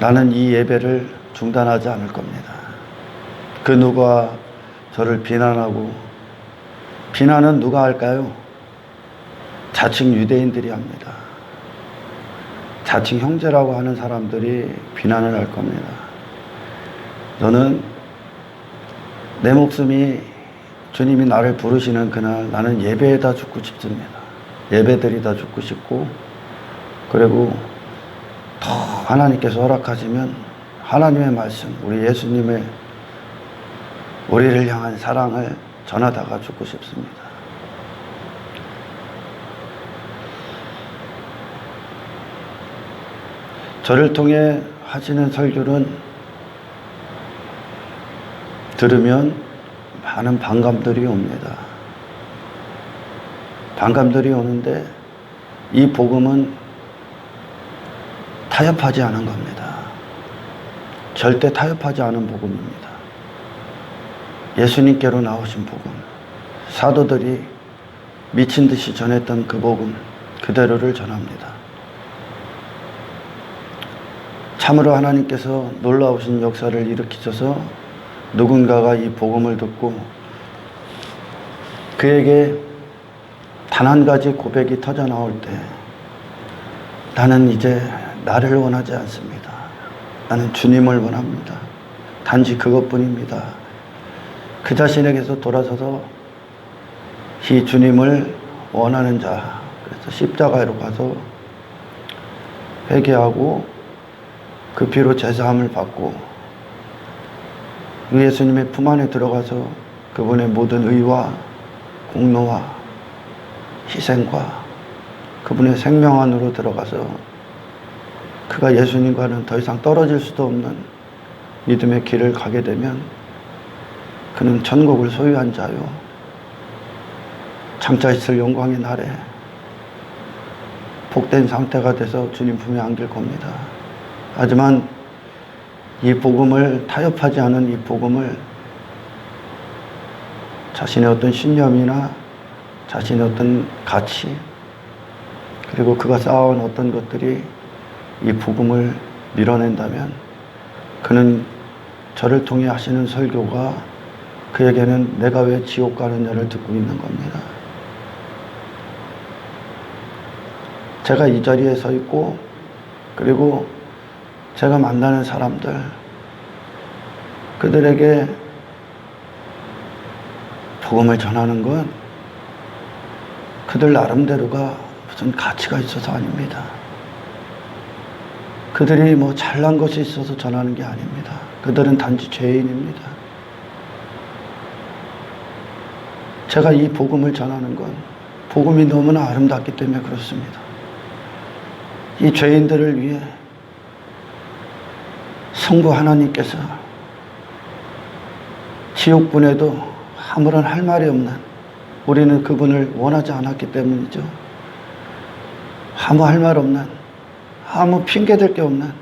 나는 이 예배를 중단하지 않을 겁니다. 그 누가 저를 비난하고, 비난은 누가 할까요? 자칭 유대인들이 합니다. 자칭 형제라고 하는 사람들이 비난을 할 겁니다. 저는 내 목숨이 주님이 나를 부르시는 그날 나는 예배에다 죽고 싶습니다. 예배드리다 죽고 싶고, 그리고 더 하나님께서 허락하시면 하나님의 말씀, 우리 예수님의 우리를 향한 사랑을 전하다가 죽고 싶습니다. 저를 통해 하시는 설교는 들으면 많은 반감들이 옵니다. 반감들이 오는데 이 복음은 타협하지 않은 겁니다. 절대 타협하지 않은 복음입니다. 예수님께로 나오신 복음, 사도들이 미친 듯이 전했던 그 복음 그대로를 전합니다. 참으로 하나님께서 놀라우신 역사를 일으키셔서 누군가가 이 복음을 듣고 그에게 단 한 가지 고백이 터져 나올 때 나는 이제 나를 원하지 않습니다. 나는 주님을 원합니다. 단지 그것뿐입니다. 그 자신에게서 돌아서서 이 주님을 원하는 자, 그래서 십자가로 가서 회개하고 그 피로 제사함을 받고 예수님의 품 안에 들어가서 그분의 모든 의와 공로와 희생과 그분의 생명 안으로 들어가서 그가 예수님과는 더 이상 떨어질 수도 없는 믿음의 길을 가게 되면 그는 천국을 소유한 자요, 장차 있을 영광의 날에 복된 상태가 돼서 주님 품에 안길 겁니다. 하지만 이 복음을 타협하지 않은 이 복음을 자신의 어떤 신념이나 자신의 어떤 가치, 그리고 그가 쌓아온 어떤 것들이 이 복음을 밀어낸다면 그는 저를 통해 하시는 설교가 그에게는 내가 왜 지옥 가느냐를 듣고 있는 겁니다. 제가 이 자리에 서 있고, 그리고 제가 만나는 사람들, 그들에게 복음을 전하는 건 그들 나름대로가 무슨 가치가 있어서 아닙니다. 그들이 뭐 잘난 것이 있어서 전하는 게 아닙니다. 그들은 단지 죄인입니다. 제가 이 복음을 전하는 건 복음이 너무나 아름답기 때문에 그렇습니다. 이 죄인들을 위해 성부 하나님께서 지옥 보내도 아무런 할 말이 없는, 우리는 그분을 원하지 않았기 때문이죠. 아무 할 말 없는, 아무 핑계댈 게 없는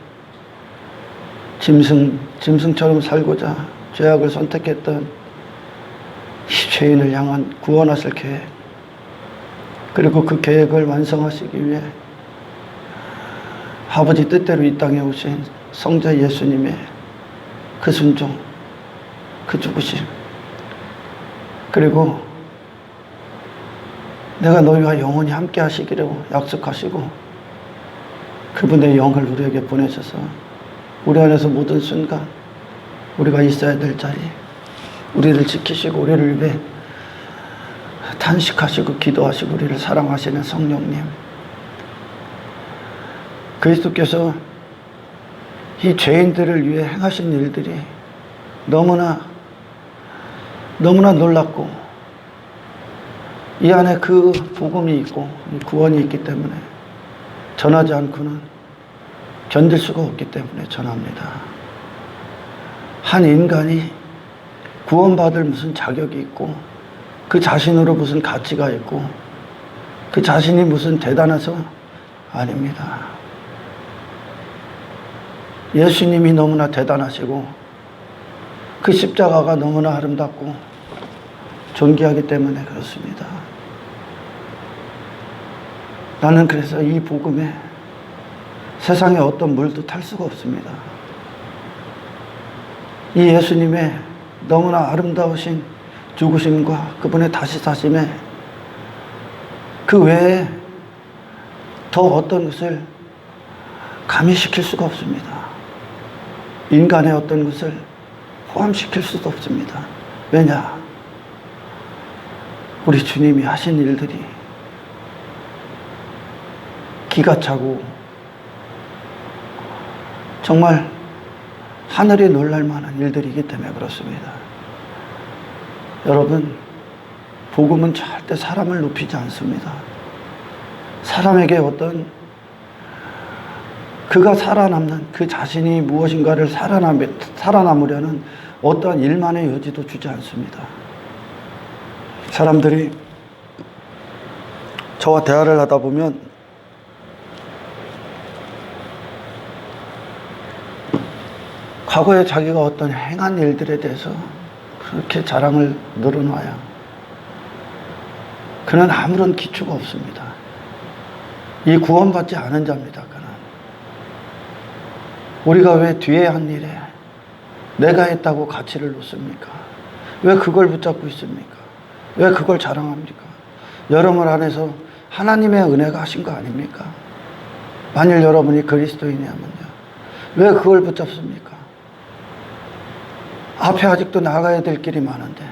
짐승처럼 살고자 죄악을 선택했던 이 죄인을 향한 구원하실 계획, 그리고 그 계획을 완성하시기 위해 아버지 뜻대로 이 땅에 오신 성자 예수님의 그 순종, 그 죽으심, 그리고 내가 너희와 영원히 함께 하시기로 약속하시고 그분의 영을 우리에게 보내셔서 우리 안에서 모든 순간 우리가 있어야 될 자리, 우리를 지키시고 우리를 위해 탄식하시고 기도하시고 우리를 사랑하시는 성령님, 그리스도께서 이 죄인들을 위해 행하신 일들이 너무나 놀랍고 이 안에 그 복음이 있고 구원이 있기 때문에 전하지 않고는 견딜 수가 없기 때문에 전합니다. 한 인간이 구원받을 무슨 자격이 있고 그 자신으로 무슨 가치가 있고 그 자신이 무슨 대단해서 아닙니다. 예수님이 너무나 대단하시고 그 십자가가 너무나 아름답고 존귀하기 때문에 그렇습니다. 나는 그래서 이 복음에 세상에 어떤 물도 탈 수가 없습니다. 이 예수님의 너무나 아름다우신 죽으심과 그분의 다시 사심에 그 외에 더 어떤 것을 가미시킬 수가 없습니다. 인간의 어떤 것을 포함시킬 수도 없습니다. 왜냐? 우리 주님이 하신 일들이 기가 차고 정말 하늘이 놀랄 만한 일들이기 때문에 그렇습니다. 여러분, 복음은 절대 사람을 높이지 않습니다. 사람에게 어떤 그가 살아남는 그 자신이 무엇인가를 살아남으려는 어떠한 일만의 여지도 주지 않습니다. 사람들이 저와 대화를 하다 보면 과거에 자기가 어떤 행한 일들에 대해서 그렇게 자랑을 늘어놔야 그는 아무런 기초가 없습니다. 이 구원받지 않은 자입니다. 그는 우리가 왜 뒤에 한 일에 내가 했다고 가치를 놓습니까? 왜 그걸 붙잡고 있습니까? 왜 그걸 자랑합니까? 여러분 안에서 하나님의 은혜가 하신 거 아닙니까? 만일 여러분이 그리스도인이라면요, 왜 그걸 붙잡습니까? 앞에 아직도 나가야 될 길이 많은데,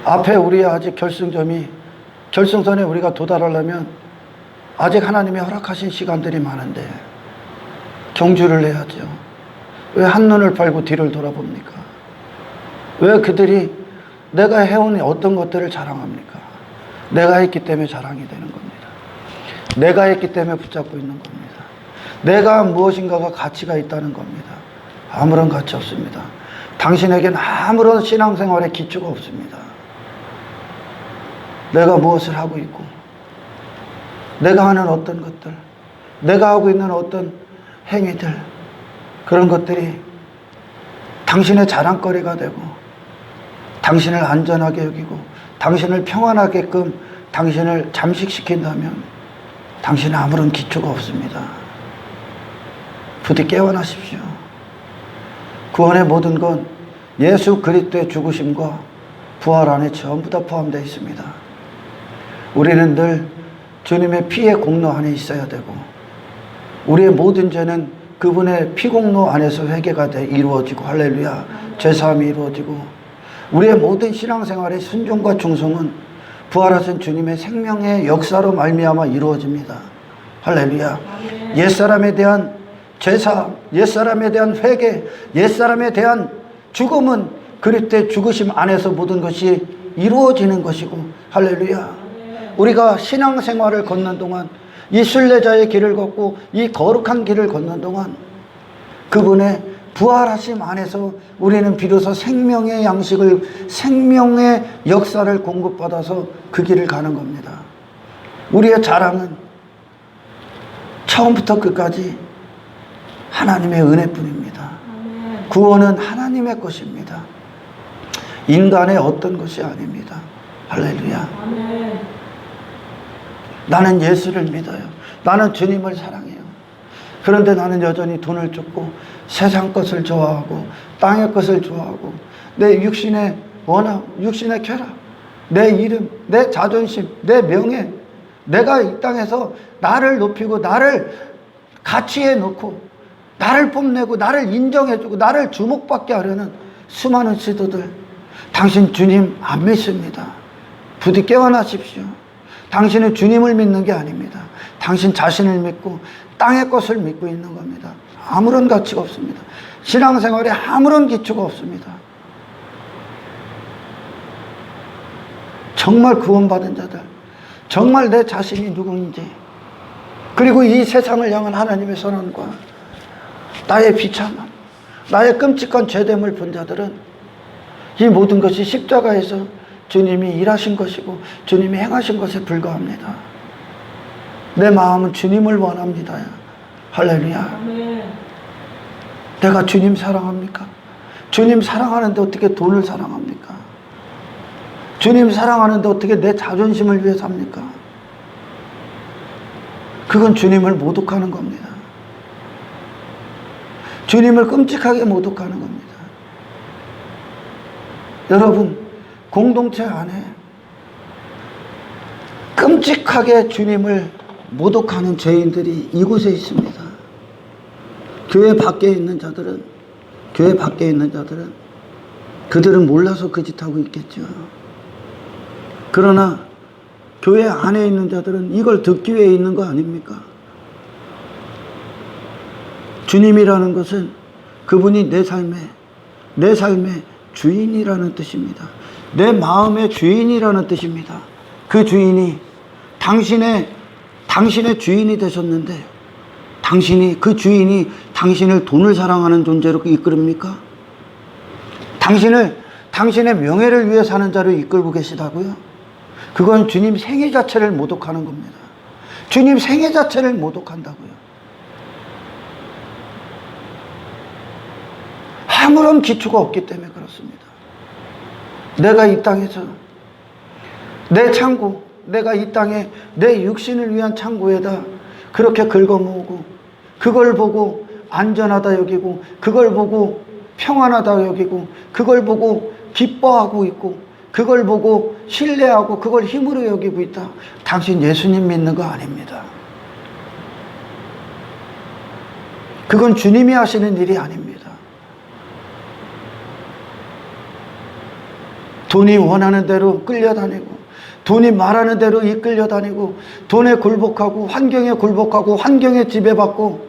앞에 우리 아직 결승선에 우리가 도달하려면 아직 하나님이 허락하신 시간들이 많은데 경주를 해야죠. 왜 한눈을 팔고 뒤를 돌아봅니까? 왜 그들이 내가 해온 어떤 것들을 자랑합니까? 내가 했기 때문에 자랑이 되는 겁니다. 내가 했기 때문에 붙잡고 있는 겁니다. 내가 무엇인가가 가치가 있다는 겁니다. 아무런 가치 없습니다. 당신에게는 아무런 신앙생활의 기초가 없습니다. 내가 무엇을 하고 있고, 내가 하는 어떤 것들, 내가 하고 있는 어떤 행위들, 그런 것들이 당신의 자랑거리가 되고 당신을 안전하게 여기고 당신을 평안하게끔 당신을 잠식시킨다면 당신은 아무런 기초가 없습니다. 부디 깨어나십시오. 구원의 모든 건 예수 그리스도의 죽으심과 부활 안에 전부 다 포함되어 있습니다. 우리는 늘 주님의 피의 공로 안에 있어야 되고, 우리의 모든 죄는 그분의 피공로 안에서 회개가 돼 이루어지고, 할렐루야, 죄사함이 이루어지고, 우리의 모든 신앙생활의 순종과 충성은 부활하신 주님의 생명의 역사로 말미암아 이루어집니다. 할렐루야. 옛사람에 대한 죄사함, 옛사람에 대한 회개, 옛사람에 대한 죽음은 그리스도의 죽으심 안에서 모든 것이 이루어지는 것이고, 할렐루야. 우리가 신앙생활을 걷는 동안, 이 순례자의 길을 걷고 이 거룩한 길을 걷는 동안 그분의 부활하심 안에서 우리는 비로소 생명의 양식을, 생명의 역사를 공급받아서 그 길을 가는 겁니다. 우리의 자랑은 처음부터 끝까지 하나님의 은혜뿐입니다. 구원은 하나님의 것입니다. 인간의 어떤 것이 아닙니다. 할렐루야. 나는 예수를 믿어요. 나는 주님을 사랑해요. 그런데 나는 여전히 돈을 쫓고 세상 것을 좋아하고 땅의 것을 좋아하고 내 육신의 원함, 육신의 쾌락, 내 이름, 내 자존심, 내 명예, 내가 이 땅에서 나를 높이고 나를 가치에 놓고 나를 뽐내고 나를 인정해주고 나를 주목받게 하려는 수많은 시도들, 당신 주님 안 믿습니다. 부디 깨어나십시오. 당신은 주님을 믿는 게 아닙니다. 당신 자신을 믿고 땅의 것을 믿고 있는 겁니다. 아무런 가치가 없습니다. 신앙생활에 아무런 기초가 없습니다. 정말 구원받은 자들, 정말 내 자신이 누구인지, 그리고 이 세상을 향한 하나님의 선언과 나의 비참함, 나의 끔찍한 죄됨을 본 자들은 이 모든 것이 십자가에서 주님이 일하신 것이고 주님이 행하신 것에 불과합니다. 내 마음은 주님을 원합니다. 할렐루야. 내가 주님 사랑합니까? 주님 사랑하는데 어떻게 돈을 사랑합니까? 주님 사랑하는데 어떻게 내 자존심을 위해 삽니까? 그건 주님을 모독하는 겁니다. 주님을 끔찍하게 모독하는 겁니다. 여러분, 공동체 안에 끔찍하게 주님을 모독하는 죄인들이 이곳에 있습니다. 교회 밖에 있는 자들은 그들은 몰라서 그 짓하고 있겠죠. 그러나 교회 안에 있는 자들은 이걸 듣기 위해 있는 거 아닙니까? 주님이라는 것은 그분이 내 삶의 주인이라는 뜻입니다. 내 마음의 주인이라는 뜻입니다. 그 주인이 당신의 주인이 되셨는데 그 주인이 당신을 돈을 사랑하는 존재로 이끌입니까? 당신의 명예를 위해 사는 자로 이끌고 계시다고요? 그건 주님 생애 자체를 모독하는 겁니다. 주님 생애 자체를 모독한다고요. 아무런 기초가 없기 때문에 그렇습니다. 내가 이 땅에서 내 창고, 내가 이 땅에 내 육신을 위한 창고에다 그렇게 긁어모으고 그걸 보고 안전하다 여기고 그걸 보고 평안하다 여기고 그걸 보고 기뻐하고 있고 그걸 보고 신뢰하고 그걸 힘으로 여기고 있다. 당신 예수님 믿는 거 아닙니다. 그건 주님이 하시는 일이 아닙니다. 돈이 원하는 대로 끌려다니고 돈이 말하는 대로 이끌려다니고 돈에 굴복하고 환경에 굴복하고 환경에 지배받고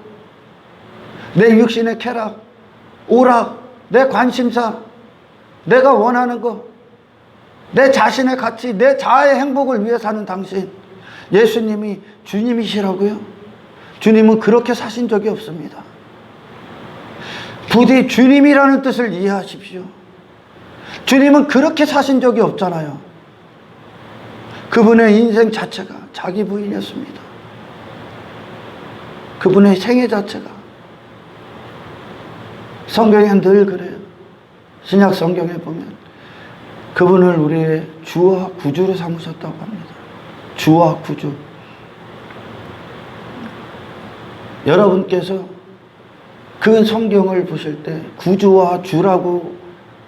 내 육신의 쾌락, 오락, 내 관심사, 내가 원하는 것, 내 자신의 가치, 내 자아의 행복을 위해 사는 당신, 예수님이 주님이시라고요? 주님은 그렇게 사신 적이 없습니다. 부디 주님이라는 뜻을 이해하십시오. 주님은 그렇게 사신 적이 없잖아요. 그분의 인생 자체가 자기 부인이었습니다. 그분의 생애 자체가. 성경에 늘 그래요. 신약 성경에 보면 그분을 우리의 주와 구주로 삼으셨다고 합니다. 주와 구주. 여러분께서 그 성경을 보실 때 구주와 주라고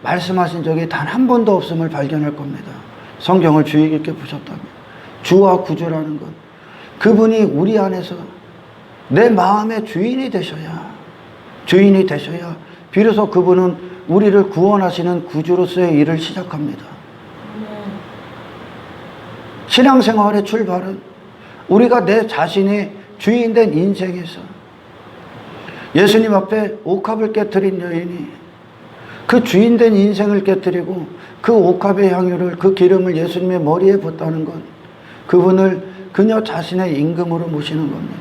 말씀하신 적이 단 한 번도 없음을 발견할 겁니다. 성경을 주의 깊게 보셨다면. 주와 구주라는 것, 그분이 우리 안에서 내 마음의 주인이 되셔야 비로소 그분은 우리를 구원하시는 구주로서의 일을 시작합니다. 신앙생활의 출발은 우리가 내 자신이 주인된 인생에서 예수님 앞에 옥합을 깨뜨린 여인이 그 주인된 인생을 깨뜨리고 그 옥합의 향유를, 그 기름을 예수님의 머리에 붓다는 건 그분을 그녀 자신의 임금으로 모시는 겁니다.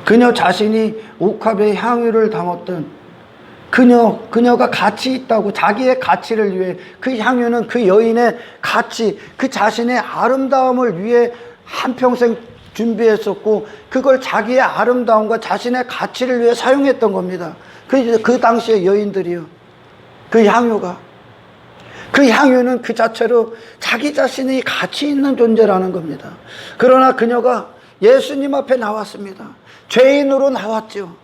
그녀 자신이 옥합의 향유를 담았던 그녀가 가치 있다고 자기의 가치를 위해, 그 향유는 그 여인의 가치, 그 자신의 아름다움을 위해 한평생 준비했었고 그걸 자기의 아름다움과 자신의 가치를 위해 사용했던 겁니다. 그 당시의 여인들이요. 그 향유는 그 자체로 자기 자신이 가치 있는 존재라는 겁니다. 그러나 그녀가 예수님 앞에 나왔습니다. 죄인으로 나왔죠.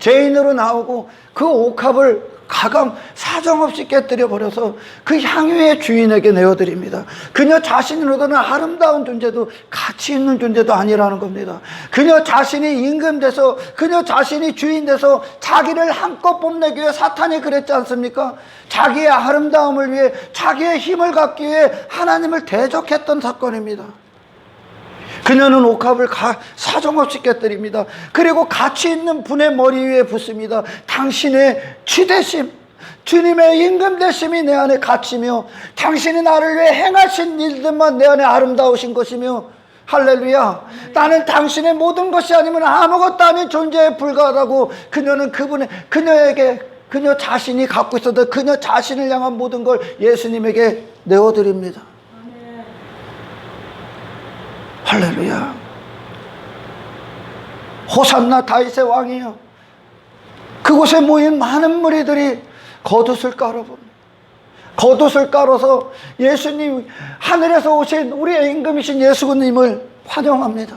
죄인으로 나오고 그 옥합을 가감 사정없이 깨뜨려 버려서 그 향유의 주인에게 내어드립니다. 그녀 자신으로는 아름다운 존재도 가치 있는 존재도 아니라는 겁니다. 그녀 자신이 임금돼서, 그녀 자신이 주인돼서 자기를 한껏 뽐내기 위해 사탄이 그랬지 않습니까? 자기의 아름다움을 위해, 자기의 힘을 갖기 위해 하나님을 대적했던 사건입니다. 그녀는 옥합을 사정없이 깨뜨립니다. 그리고 가치 있는 분의 머리 위에 붓습니다. 당신의 주되심, 주님의 임금 되심이 내 안에 가치며 당신이 나를 위해 행하신 일들만 내 안에 아름다우신 것이며, 할렐루야, 나는 당신의 모든 것이 아니면 아무것도 아닌 존재에 불과하다고 그녀는 그녀 자신이 갖고 있었던 그녀 자신을 향한 모든 걸 예수님에게 내어드립니다. 할렐루야. 호산나 다윗의 왕이여. 그곳에 모인 많은 무리들이 겉옷을 깔아봅니다. 겉옷을 깔아서 예수님, 하늘에서 오신 우리의 임금이신 예수님을 환영합니다.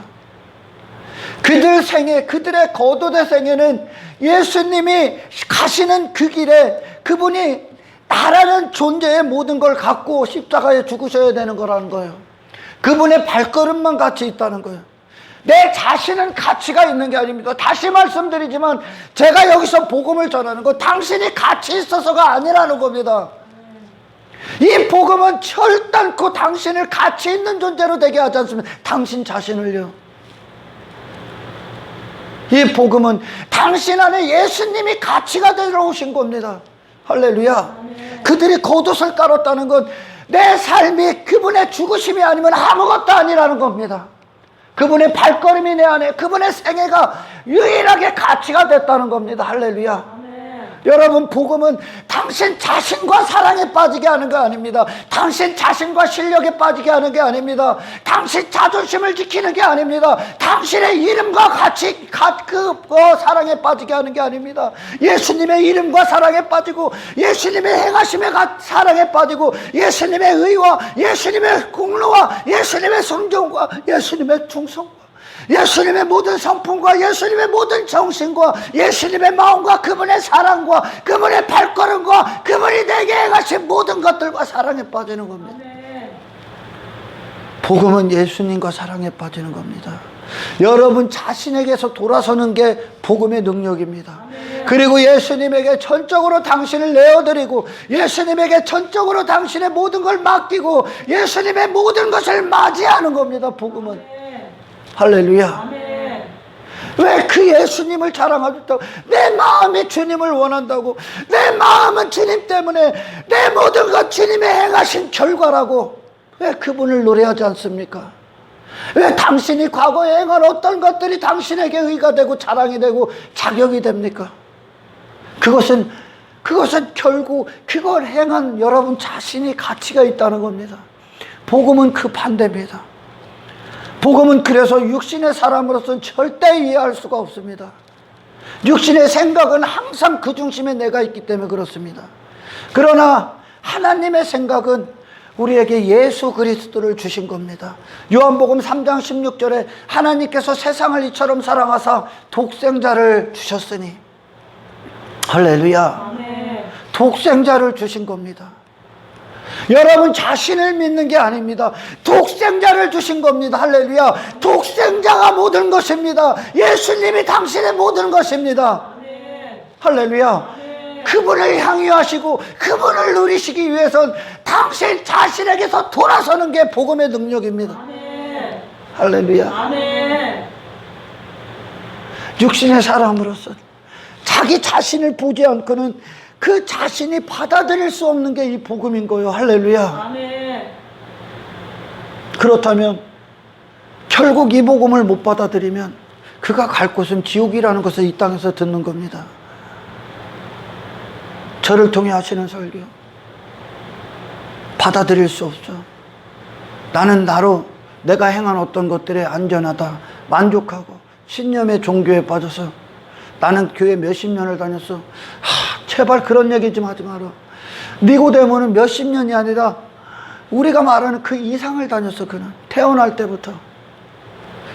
그들 생애, 그들의 거듭의 생애는 예수님이 가시는 그 길에 그분이 나라는 존재의 모든 걸 갖고 십자가에 죽으셔야 되는 거라는 거예요. 그분의 발걸음만 같이 있다는 거예요. 내 자신은 가치가 있는 게 아닙니다. 다시 말씀드리지만 제가 여기서 복음을 전하는 거 당신이 가치 있어서가 아니라는 겁니다. 이 복음은 결단코 당신을 가치 있는 존재로 되게 하지 않습니다. 당신 자신을요. 이 복음은 당신 안에 예수님이 가치가 되러 오신 겁니다. 할렐루야. 그들이 겉옷을 깔았다는 건 내 삶이 그분의 죽으심이 아니면 아무것도 아니라는 겁니다. 그분의 발걸음이 내 안에, 그분의 생애가 유일하게 가치가 됐다는 겁니다. 할렐루야. 여러분, 복음은 당신 자신과 사랑에 빠지게 하는 거 아닙니다. 당신 자신과 실력에 빠지게 하는 게 아닙니다. 당신 자존심을 지키는 게 아닙니다. 당신의 이름과 같이 사랑에 빠지게 하는 게 아닙니다. 예수님의 이름과 사랑에 빠지고, 예수님의 행하심에 사랑에 빠지고, 예수님의 의와 예수님의 공로와 예수님의 성정과 예수님의 충성과 예수님의 모든 성품과 예수님의 모든 정신과 예수님의 마음과 그분의 사랑과 그분의 발걸음과 그분이 내게 행하신 모든 것들과 사랑에 빠지는 겁니다. 복음은 예수님과 사랑에 빠지는 겁니다. 여러분 자신에게서 돌아서는 게 복음의 능력입니다. 그리고 예수님에게 전적으로 당신을 내어드리고 예수님에게 전적으로 당신의 모든 걸 맡기고 예수님의 모든 것을 맞이하는 겁니다. 복음은. 할렐루야. 왜 그 예수님을 자랑하겠다고? 내 마음이 주님을 원한다고. 내 마음은 주님 때문에 내 모든 것 주님의 행하신 결과라고. 왜 그분을 노래하지 않습니까? 왜 당신이 과거에 행한 어떤 것들이 당신에게 의가 되고 자랑이 되고 자격이 됩니까? 그것은 결국 그걸 행한 여러분 자신이 가치가 있다는 겁니다. 복음은 그 반대입니다. 복음은 그래서 육신의 사람으로서는 절대 이해할 수가 없습니다. 육신의 생각은 항상 그 중심에 내가 있기 때문에 그렇습니다. 그러나 하나님의 생각은 우리에게 예수 그리스도를 주신 겁니다. 요한복음 3장 16절에 하나님께서 세상을 이처럼 사랑하사 독생자를 주셨으니, 할렐루야. 독생자를 주신 겁니다. 여러분 자신을 믿는 게 아닙니다. 독생자를 주신 겁니다. 할렐루야. 독생자가 모든 것입니다. 예수님이 당신의 모든 것입니다. 할렐루야. 그분을 향유하시고 그분을 누리시기 위해선 당신 자신에게서 돌아서는 게 복음의 능력입니다. 할렐루야. 육신의 사람으로서 자기 자신을 보지 않고는 그 자신이 받아들일 수 없는 게 이 복음인 거예요. 할렐루야. 그렇다면 결국 이 복음을 못 받아들이면 그가 갈 곳은 지옥이라는 것을 이 땅에서 듣는 겁니다. 저를 통해 하시는 설교 받아들일 수 없어. 나는 나로 내가 행한 어떤 것들에 안전하다, 만족하고 신념의 종교에 빠져서 나는 교회 몇십 년을 다녔어. 제발 그런 얘기 좀 하지 마라. 니고데모는 몇십 년이 아니라 우리가 말하는 그 이상을 다녔어. 그는 태어날 때부터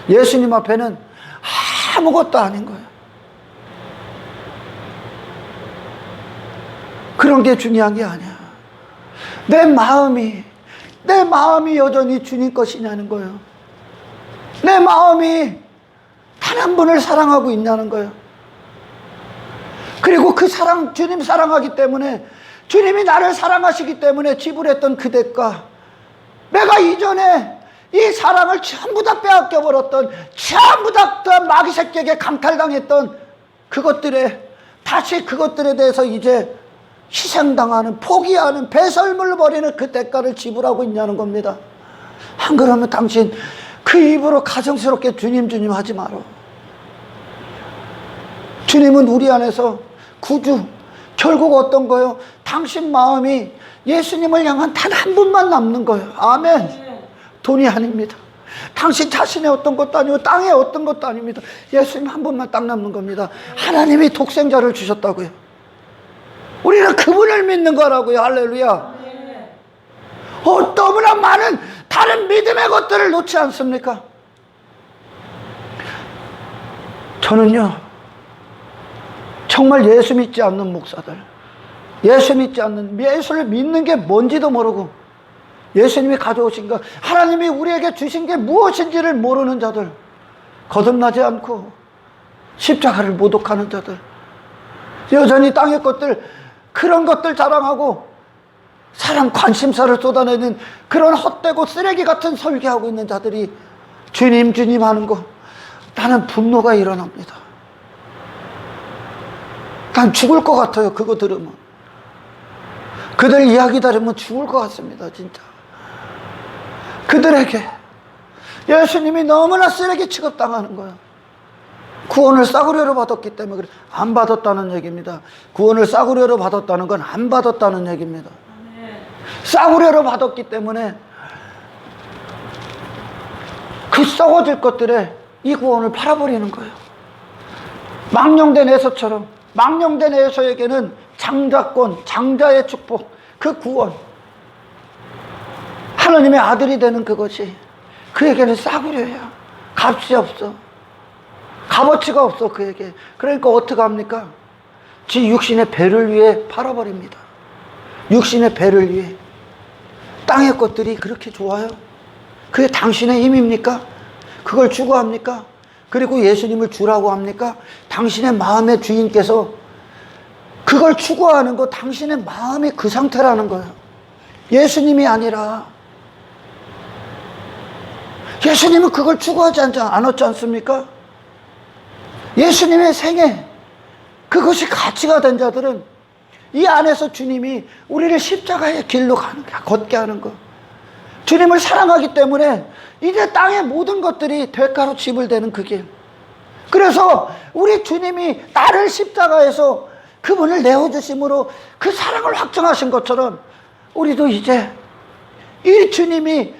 예수님 앞에는 아무것도 아닌 거야. 그런 게 중요한 게 아니야. 내 마음이 여전히 주님 것이냐는 거예요. 내 마음이 단 한 분을 사랑하고 있냐는 거예요. 그리고 그 사랑, 주님 사랑하기 때문에, 주님이 나를 사랑하시기 때문에 지불했던 그 대가, 내가 이전에 이 사랑을 전부 다 빼앗겨 버렸던, 전부 다 마귀 새끼에게 강탈당했던 그것들에, 다시 그것들에 대해서 이제 희생당하는, 포기하는, 배설물을 버리는 그 대가를 지불하고 있냐는 겁니다. 안 그러면 당신 그 입으로 가정스럽게 주님 주님 하지 마라. 주님은 우리 안에서 구주, 결국 어떤 거요? 당신 마음이 예수님을 향한 단 한 분만 남는 거예요. 아멘. 돈이 아닙니다. 당신 자신의 어떤 것도 아니고 땅의 어떤 것도 아닙니다. 예수님 한 분만 딱 남는 겁니다. 하나님이 독생자를 주셨다고요. 우리는 그분을 믿는 거라고요. 할렐루야. 너무나 많은 다른 믿음의 것들을 놓지 않습니까? 저는요, 정말 예수 믿지 않는 목사들, 예수를 믿는 게 뭔지도 모르고, 예수님이 가져오신 것, 하나님이 우리에게 주신 게 무엇인지를 모르는 자들, 거듭나지 않고 십자가를 모독하는 자들, 여전히 땅의 것들, 그런 것들 자랑하고 사람 관심사를 쏟아내는 그런 헛되고 쓰레기 같은 설계하고 있는 자들이 주님 주님 하는 거, 나는 분노가 일어납니다. 난 죽을 것 같아요. 그거 들으면, 그들 이야기 들으면 죽을 것 같습니다. 진짜 그들에게 예수님이 너무나 쓰레기 취급당하는 거예요. 구원을 싸구려로 받았기 때문에 그래. 안 받았다는 얘기입니다. 구원을 싸구려로 받았다는 건 안 받았다는 얘기입니다. 싸구려로 받았기 때문에 그 썩어질 것들에 이 구원을 팔아버리는 거예요. 망령된 에서처럼, 망령된 에서에게는 장자권, 장자의 축복, 그 구원, 하나님의 아들이 되는 그것이 그에게는 싸구려야. 값이 없어. 값어치가 없어 그에게. 그러니까 어떻게 합니까? 지 육신의 배를 위해 팔아버립니다. 육신의 배를 위해. 땅의 것들이 그렇게 좋아요? 그게 당신의 힘입니까? 그걸 추구합니까? 그리고 예수님을 주라고 합니까? 당신의 마음의 주인께서 그걸 추구하는 거, 당신의 마음이 그 상태라는 거예요. 예수님이 아니라. 예수님은 그걸 추구하지 않았지 않습니까? 예수님의 생애, 그것이 가치가 된 자들은 이 안에서 주님이 우리를 십자가의 길로 걷게 하는 거, 주님을 사랑하기 때문에 이제 땅의 모든 것들이 대가로 지불되는 그 길. 그래서 우리 주님이 나를 십자가에서 그분을 내어주심으로 그 사랑을 확정하신 것처럼 우리도 이제 이 주님이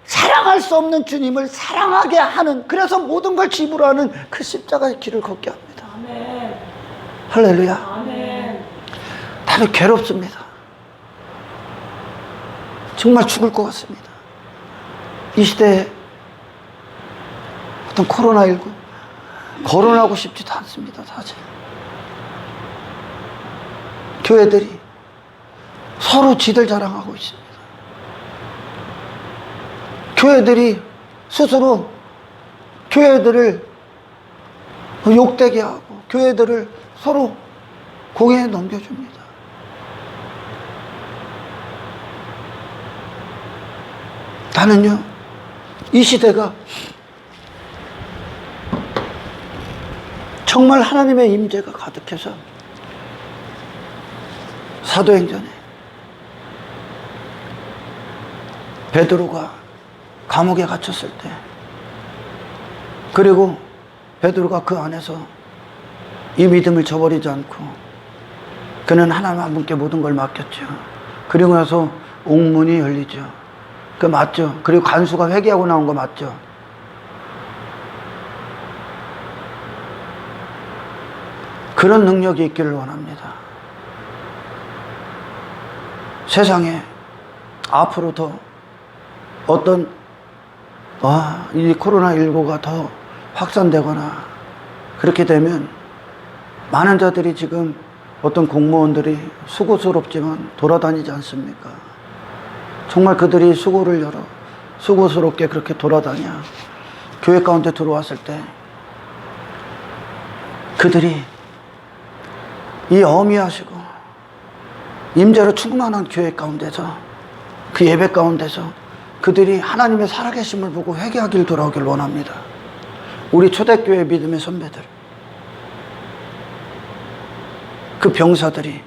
사랑할 수 없는 주님을 사랑하게 하는, 그래서 모든 걸 지불하는 그 십자가의 길을 걷게 합니다. 아멘. 할렐루야. 아멘. 나는 괴롭습니다. 정말 죽을 것 같습니다. 이 시대에 어떤 코로나19 거론하고 싶지도 않습니다. 사실 교회들이 서로 지들 자랑하고 있습니다. 교회들이 스스로 교회들을 욕되게 하고 교회들을 서로 공회에 넘겨줍니다. 나는요, 이 시대가 정말 하나님의 임재가 가득해서 사도행전에 베드로가 감옥에 갇혔을 때, 그리고 베드로가 그 안에서 이 믿음을 저버리지 않고 그는 하나님 한 분께 모든 걸 맡겼죠. 그리고 나서 옥문이 열리죠. 그 맞죠? 그리고 간수가 회개하고 나온 거 맞죠? 그런 능력이 있기를 원합니다. 세상에 앞으로 더 어떤 이 코로나19가 더 확산되거나 그렇게 되면 많은 자들이 지금 어떤 공무원들이 수고스럽지만 돌아다니지 않습니까? 정말 그들이 수고스럽게 그렇게 돌아다녀 교회 가운데 들어왔을 때 그들이 이 어미하시고 임재로 충만한 교회 가운데서, 그 예배 가운데서 그들이 하나님의 살아계심을 보고 회개하길 돌아오길 원합니다. 우리 초대교회 믿음의 선배들, 그 병사들이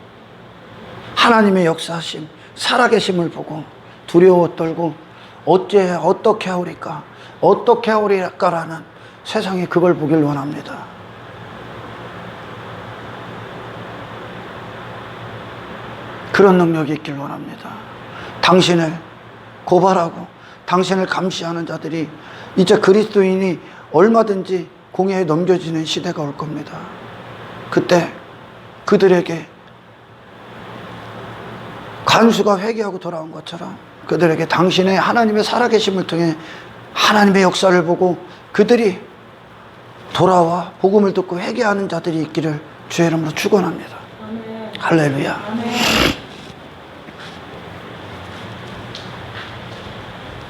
하나님의 역사하심, 살아계심을 보고 두려워 떨고 어떻게 하오리까라는 세상이 그걸 보길 원합니다. 그런 능력이 있길 원합니다. 당신을 고발하고 당신을 감시하는 자들이 이제 그리스도인이 얼마든지 공회에 넘겨지는 시대가 올 겁니다. 그때 그들에게 간수가 회개하고 돌아온 것처럼 그들에게 당신의 하나님의 살아계심을 통해 하나님의 역사를 보고 그들이 돌아와 복음을 듣고 회개하는 자들이 있기를 주의 이름으로 축원합니다. 할렐루야.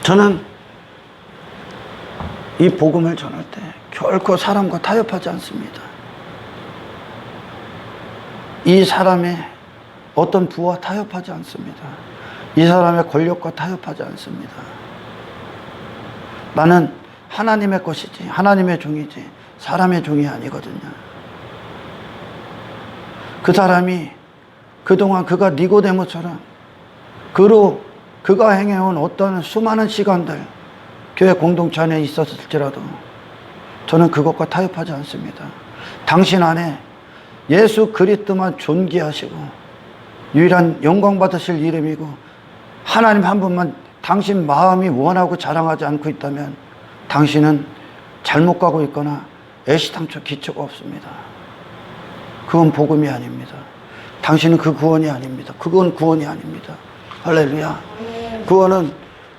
저는 이 복음을 전할 때 결코 사람과 타협하지 않습니다. 이 사람의 어떤 부와 타협하지 않습니다. 이 사람의 권력과 타협하지 않습니다. 나는 하나님의 것이지, 하나님의 종이지 사람의 종이 아니거든요. 그 사람이 그동안 그가 니고데모처럼 그가 행해온 어떤 수많은 시간들 교회 공동체 안에 있었을지라도 저는 그것과 타협하지 않습니다. 당신 안에 예수 그리스도만 존귀하시고 유일한 영광 받으실 이름이고 하나님 한 분만 당신 마음이 원하고 자랑하지 않고 있다면 당신은 잘못 가고 있거나 애시당초 기초가 없습니다. 그건 복음이 아닙니다. 당신은 그 구원이 아닙니다. 그건 구원이 아닙니다. 할렐루야. 구원은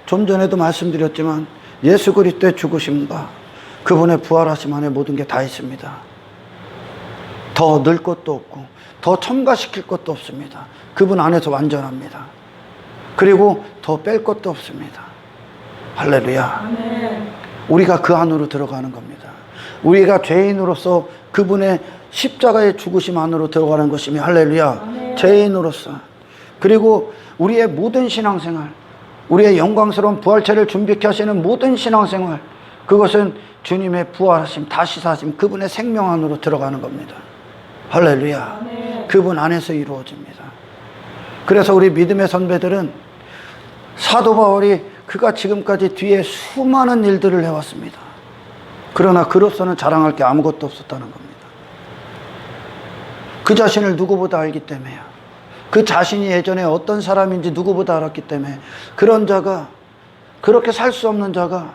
좀 전에도 말씀드렸지만 예수 그리스도의 죽으심과 그분의 부활하심 안에 모든 게 다 있습니다. 더 넣을 것도 없고 더 첨가시킬 것도 없습니다. 그분 안에서 완전합니다. 그리고 더 뺄 것도 없습니다. 할렐루야. 우리가 그 안으로 들어가는 겁니다. 우리가 죄인으로서 그분의 십자가의 죽으심 안으로 들어가는 것이며 할렐루야. 죄인으로서 그리고 우리의 모든 신앙생활, 우리의 영광스러운 부활체를 준비케 하시는 모든 신앙생활, 그것은 주님의 부활하심, 다시 사심, 그분의 생명 안으로 들어가는 겁니다. 할렐루야. 그분 안에서 이루어집니다. 그래서 우리 믿음의 선배들은 사도 바울이 그가 지금까지 뒤에 수많은 일들을 해왔습니다. 그러나 그로서는 자랑할 게 아무것도 없었다는 겁니다. 그 자신을 누구보다 알기 때문에요. 그 자신이 예전에 어떤 사람인지 누구보다 알았기 때문에 그런 자가, 그렇게 살 수 없는 자가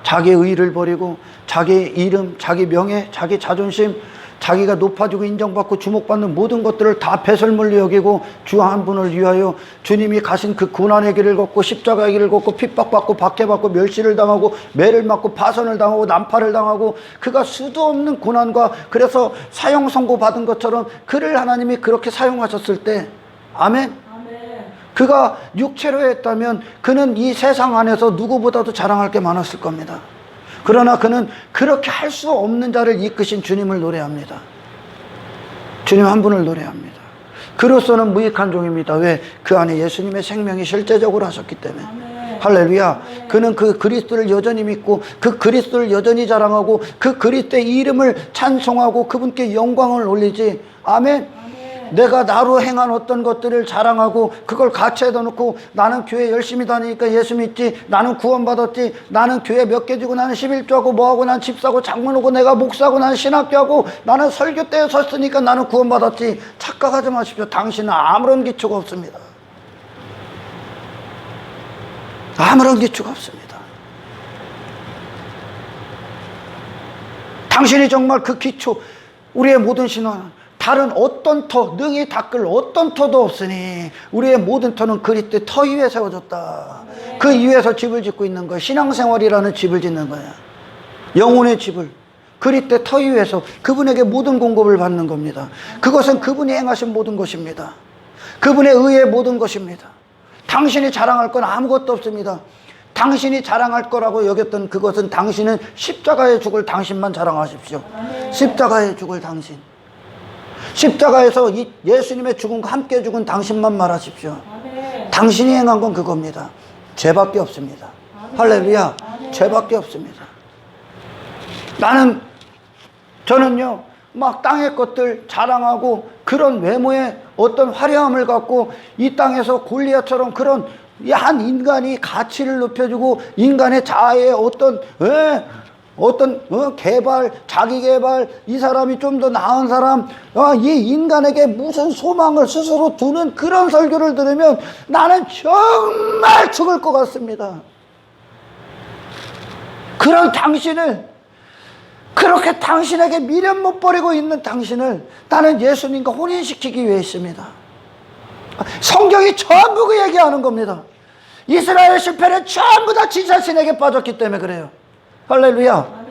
자기의 의의를 버리고 자기의 이름, 자기 명예, 자기 자존심, 자기가 높아지고 인정받고 주목받는 모든 것들을 다 배설물로 여기고 주 한 분을 위하여 주님이 가신 그 고난의 길을 걷고 십자가의 길을 걷고 핍박받고 박해받고 멸시를 당하고 매를 맞고 파선을 당하고 난파를 당하고 그가 수도 없는 고난과 그래서 사형 선고 받은 것처럼 그를 하나님이 그렇게 사용하셨을 때 아멘. 그가 육체로 했다면 그는 이 세상 안에서 누구보다도 자랑할 게 많았을 겁니다. 그러나 그는 그렇게 할 수 없는 자를 이끄신 주님을 노래합니다. 주님 한 분을 노래합니다. 그로서는 무익한 종입니다. 왜? 그 안에 예수님의 생명이 실제적으로 하셨기 때문에. 할렐루야. 그는 그 그리스도를 여전히 믿고 그 그리스도를 여전히 자랑하고 그 그리스도의 이름을 찬송하고 그분께 영광을 올리지. 아멘. 내가 나로 행한 어떤 것들을 자랑하고 그걸 가치에다 놓고 나는 교회 열심히 다니니까 예수 믿지, 나는 구원받았지, 나는 교회 몇 개 지고 나는 11조하고 뭐하고 난 집 사고 장문 오고 내가 목사고 나는 신학교하고 나는 설교대에 섰으니까 나는 구원받았지. 착각하지 마십시오. 당신은 아무런 기초가 없습니다. 아무런 기초가 없습니다. 당신이 정말 그 기초, 우리의 모든 신앙은 다른 어떤 터, 능히 닦을 어떤 터도 없으니 우리의 모든 터는 그리스도의 터 위에 세워졌다. 그 위에서 집을 짓고 있는 거예요. 신앙생활이라는 집을 짓는 거예요. 영혼의 집을 그리스도의 터 위에서 그분에게 모든 공급을 받는 겁니다. 그것은 그분이 행하신 모든 것입니다. 그분의 의의 모든 것입니다. 당신이 자랑할 건 아무것도 없습니다. 당신이 자랑할 거라고 여겼던 그것은 당신은 십자가에 죽을 당신만 자랑하십시오. 십자가에 죽을 당신. 십자가에서 예수님의 죽음과 함께 죽은 당신만 말하십시오. 당신이 행한 건 그겁니다. 죄밖에 없습니다. 할렐루야. 죄밖에 없습니다. 저는요 막 땅의 것들 자랑하고 그런 외모의 어떤 화려함을 갖고 이 땅에서 골리앗처럼 그런 한 인간이 가치를 높여주고 인간의 자아의 개발, 자기 개발, 이 사람이 좀 더 나은 사람, 이 인간에게 무슨 소망을 스스로 두는 그런 설교를 들으면 나는 정말 죽을 것 같습니다. 그런 당신을, 그렇게 당신에게 미련 못 버리고 있는 당신을 나는 예수님과 혼인시키기 위해 있습니다. 성경이 전부 그 얘기하는 겁니다. 이스라엘 실패는 전부 다 지 자신에게 빠졌기 때문에 그래요. 할렐루야.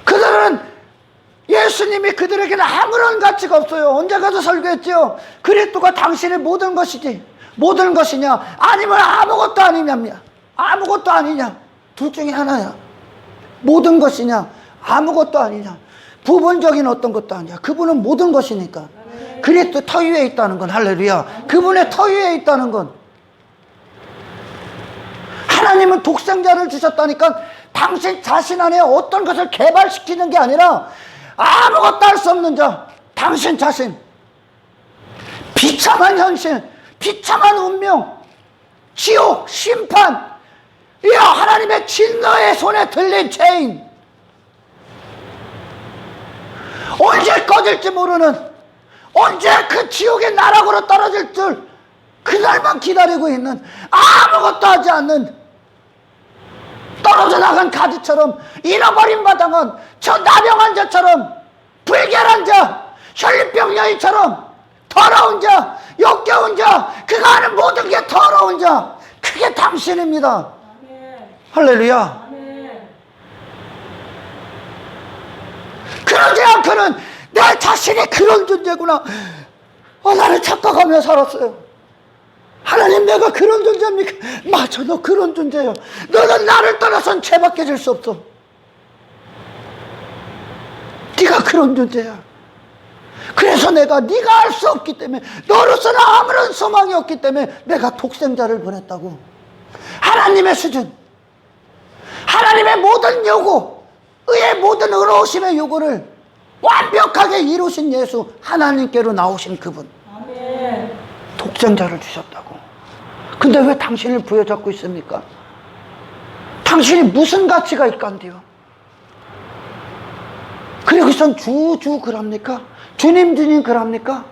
그들 그들은 예수님이 그들에게는 아무런 가치가 없어요. 언제 가서 설교했죠? 그리스도가 당신의 모든 것이지. 모든 것이냐? 아니면 아무것도 아니냐? 아무것도 아니냐? 둘 중에 하나야. 모든 것이냐? 아무것도 아니냐? 부분적인 어떤 것도 아니야. 그분은 모든 것이니까. 그리스도 터 위에 있다는 건, 할렐루야, 그분의 터 위에 있다는 건, 하나님은 독생자를 주셨다니까 당신 자신 안에 어떤 것을 개발시키는 게 아니라 아무것도 할 수 없는 자, 당신 자신, 비참한 현실, 비참한 운명, 지옥, 심판, 이어 하나님의 진노의 손에 들린 죄인, 언제 꺼질지 모르는, 언제 그 지옥의 나락으로 떨어질 줄 그날만 기다리고 있는, 아무것도 하지 않는, 떨어져 나간 가지처럼, 잃어버린 바당한 저 나병한 자처럼, 불결한 자, 혈류병 여인처럼 더러운 자, 역겨운 자, 그가 하는 모든 게 더러운 자, 그게 당신입니다. 아멘. 할렐루야. 아멘. 그러지 않고는 내 자신이 그런 존재구나, 나를 착각하며 살았어요. 하나님, 내가 그런 존재입니까? 맞아, 너 그런 존재야. 너는 나를 떠나선 죄밖에 질 수 없어. 네가 그런 존재야. 그래서 내가 네가 알 수 없기 때문에, 너로서는 아무런 소망이 없기 때문에 내가 독생자를 보냈다고. 하나님의 수준, 하나님의 모든 요구, 의의 모든 의로우심의 요구를 완벽하게 이루신 예수, 하나님께로 나오신 그분, 아멘. 독생자를 주셨다고. 근데 왜 당신을 부여잡고 있습니까? 당신이 무슨 가치가 있간디요? 그리고선 주 그럽니까? 주님 그럽니까?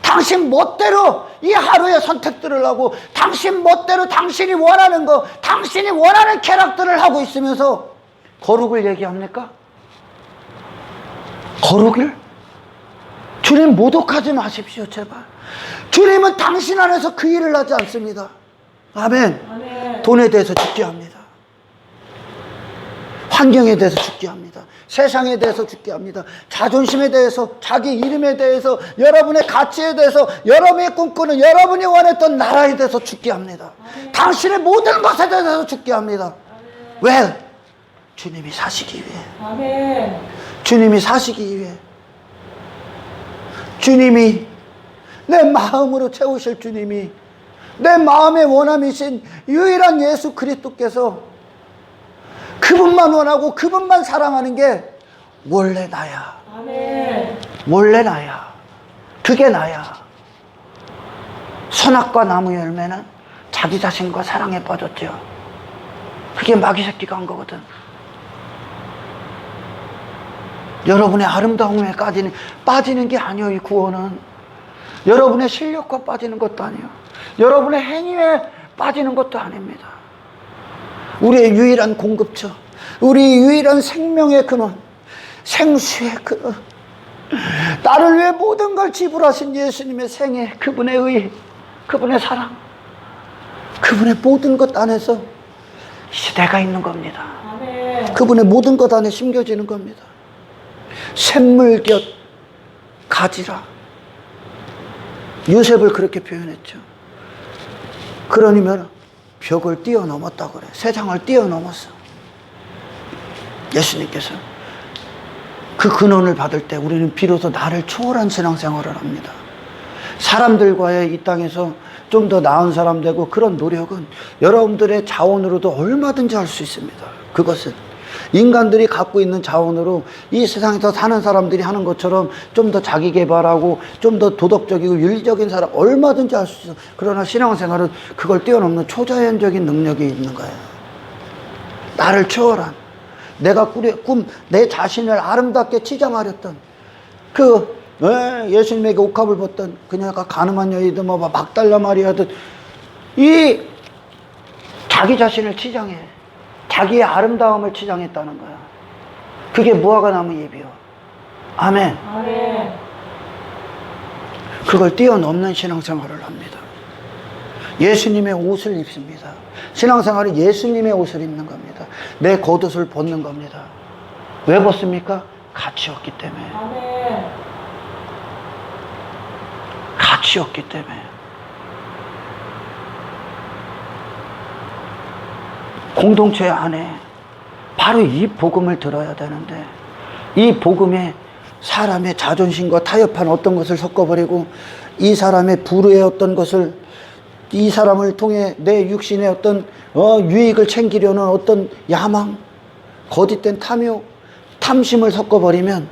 당신 멋대로 이 하루의 선택들을 하고, 당신 멋대로 당신이 원하는 거, 당신이 원하는 쾌락들을 하고 있으면서 거룩을 얘기합니까? 거룩을? 주님, 모독하지 마십시오, 제발. 주님은 당신 안에서 그 일을 하지 않습니다. 아멘. 아멘. 돈에 대해서 죽게 합니다. 환경에 대해서 죽게 합니다. 세상에 대해서 죽게 합니다. 자존심에 대해서, 자기 이름에 대해서, 여러분의 가치에 대해서, 여러분이 꿈꾸는, 여러분이 원했던 나라에 대해서 죽게 합니다. 아멘. 당신의 모든 것에 대해서 죽게 합니다. 아멘. 왜? 주님이 사시기 위해. 아멘. 주님이 사시기 위해. 주님이, 내 마음으로 채우실 주님이, 내 마음의 원함이신 유일한 예수 그리스도께서 그분만 원하고 그분만 사랑하는 게 원래 나야. 아멘. 원래 나야. 그게 나야. 선악과 나무 열매는 자기 자신과 사랑에 빠졌죠. 그게 마귀 새끼가 한 거거든. 여러분의 아름다움에 빠지는 게 아니에요. 이 구원은 여러분의 실력과 빠지는 것도 아니에요. 여러분의 행위에 빠지는 것도 아닙니다. 우리의 유일한 공급처, 우리 유일한 생명의 근원, 생수의 근원, 나를 위해 모든 걸 지불하신 예수님의 생애, 그분의 의, 그분의 사랑, 그분의 모든 것 안에서 시대가 있는 겁니다. 아멘. 그분의 모든 것 안에 심겨지는 겁니다. 샘물 곁 가지라. 요셉을 그렇게 표현했죠. 그러니면 벽을 뛰어넘었다고 그래. 세상을 뛰어넘었어. 예수님께서 그 근원을 받을 때 우리는 비로소 나를 초월한 신앙생활을 합니다. 사람들과의 이 땅에서 좀 더 나은 사람 되고, 그런 노력은 여러분들의 자원으로도 얼마든지 할 수 있습니다. 그것은 인간들이 갖고 있는 자원으로 이 세상에서 사는 사람들이 하는 것처럼 좀 더 자기 개발하고 좀 더 도덕적이고 윤리적인 사람 얼마든지 할 수 있어. 그러나 신앙생활은 그걸 뛰어넘는 초자연적인 능력이 있는 거예요. 나를 초월한, 내가 내 자신을 아름답게 치장하렸던 예수님에게 옥합을 벗던 그녀가 가늠한 여인이든 막달라 마리아든 이 자기 자신을 치장해, 자기의 아름다움을 치장했다는 거야. 그게 무화과 나무 잎이요. 아멘. 아멘. 그걸 뛰어넘는 신앙생활을 합니다. 예수님의 옷을 입습니다. 신앙생활은 예수님의 옷을 입는 겁니다. 내 겉옷을 벗는 겁니다. 왜 벗습니까? 가치였기 때문에. 아멘. 가치였기 때문에. 공동체 안에 바로 이 복음을 들어야 되는데, 이 복음에 사람의 자존심과 타협한 어떤 것을 섞어버리고, 이 사람의 불의의 어떤 것을, 이 사람을 통해 내 육신의 어떤 유익을 챙기려는 어떤 야망, 거짓된 탐욕, 탐심을 섞어버리면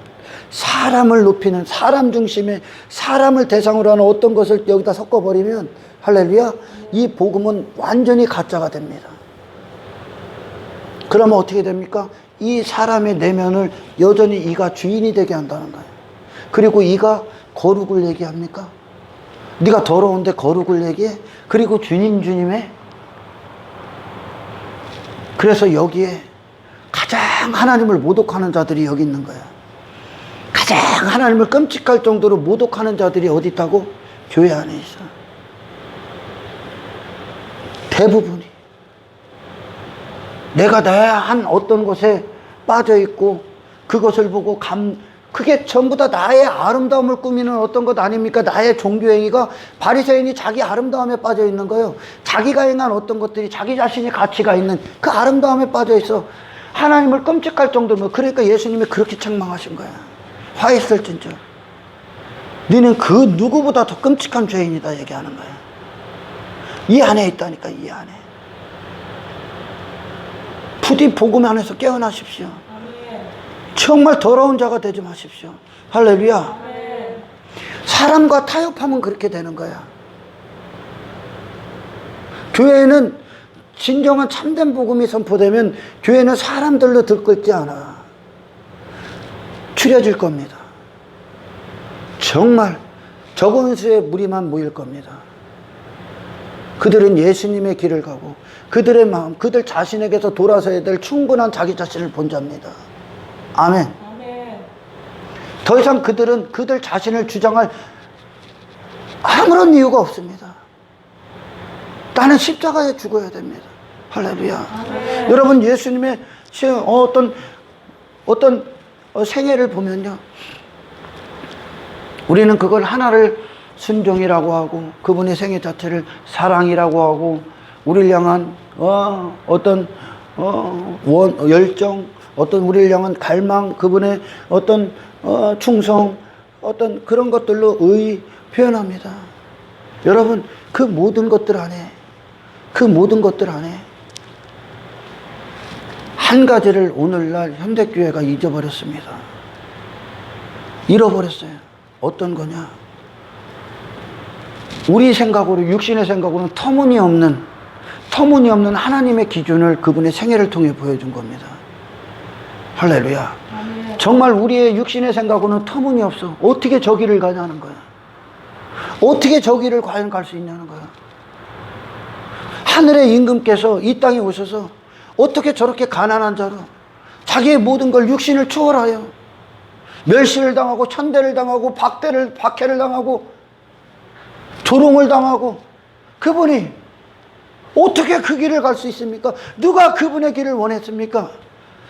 사람을 높이는, 사람 중심의, 사람을 대상으로 하는 어떤 것을 여기다 섞어버리면, 할렐루야, 이 복음은 완전히 가짜가 됩니다. 그러면 어떻게 됩니까? 이 사람의 내면을 여전히 이가 주인이 되게 한다는 거예요. 그리고 이가 거룩을 얘기합니까? 네가 더러운데 거룩을 얘기해? 그리고 주님해? 그래서 여기에 가장 하나님을 모독하는 자들이 여기 있는 거야. 가장 하나님을 끔찍할 정도로 모독하는 자들이 어디 있다고? 교회 안에 있어. 대부분이. 내가 한 어떤 것에 빠져 있고 그것을 보고 그게 전부 다 나의 아름다움을 꾸미는 어떤 것 아닙니까? 나의 종교행위가, 바리새인이 자기 아름다움에 빠져 있는 거예요. 자기가 행한 어떤 것들이 자기 자신이 가치가 있는 그 아름다움에 빠져 있어. 하나님을 끔찍할 정도면, 그러니까 예수님이 그렇게 책망하신 거야. 화 있을진저, 너는 그 누구보다 더 끔찍한 죄인이다 얘기하는 거야. 이 안에 있다니까, 이 안에. 부디 복음 안에서 깨어나십시오. 아멘. 정말 더러운 자가 되지 마십시오. 할렐루야. 아멘. 사람과 타협하면 그렇게 되는 거야. 교회는 진정한 참된 복음이 선포되면 교회는 사람들로 들끓지 않아. 추려질 겁니다. 정말 적은 수의 무리만 모일 겁니다. 그들은 예수님의 길을 가고 그들의 마음, 그들 자신에게서 돌아서야 될 충분한 자기 자신을 본 자입니다. 아멘. 아멘. 더 이상 그들은 그들 자신을 주장할 아무런 이유가 없습니다. 나는 십자가에 죽어야 됩니다. 할렐루야. 아멘. 여러분, 예수님의 어떤 생애를 보면요, 우리는 그걸 하나를 순종이라고 하고, 그분의 생애 자체를 사랑이라고 하고, 우리를 향한 어떤 열정, 어떤 우리를 향한 갈망, 그분의 어떤 충성, 어떤 그런 것들로 표현합니다. 여러분, 그 모든 것들 안에 한 가지를 오늘날 현대교회가 잊어버렸습니다. 잃어버렸어요. 어떤 거냐? 우리 생각으로, 육신의 생각으로는 터무니없는 하나님의 기준을 그분의 생애를 통해 보여준 겁니다. 할렐루야. 아멘. 정말 우리의 육신의 생각으로는 터무니없어. 어떻게 저 길을 가냐는 거야. 어떻게 저 길을 과연 갈 수 있냐는 거야. 하늘의 임금께서 이 땅에 오셔서 어떻게 저렇게 가난한 자로 자기의 모든 걸, 육신을 초월하여 멸시를 당하고 천대를 당하고 박해를 당하고 조롱을 당하고, 그분이 어떻게 그 길을 갈 수 있습니까? 누가 그분의 길을 원했습니까?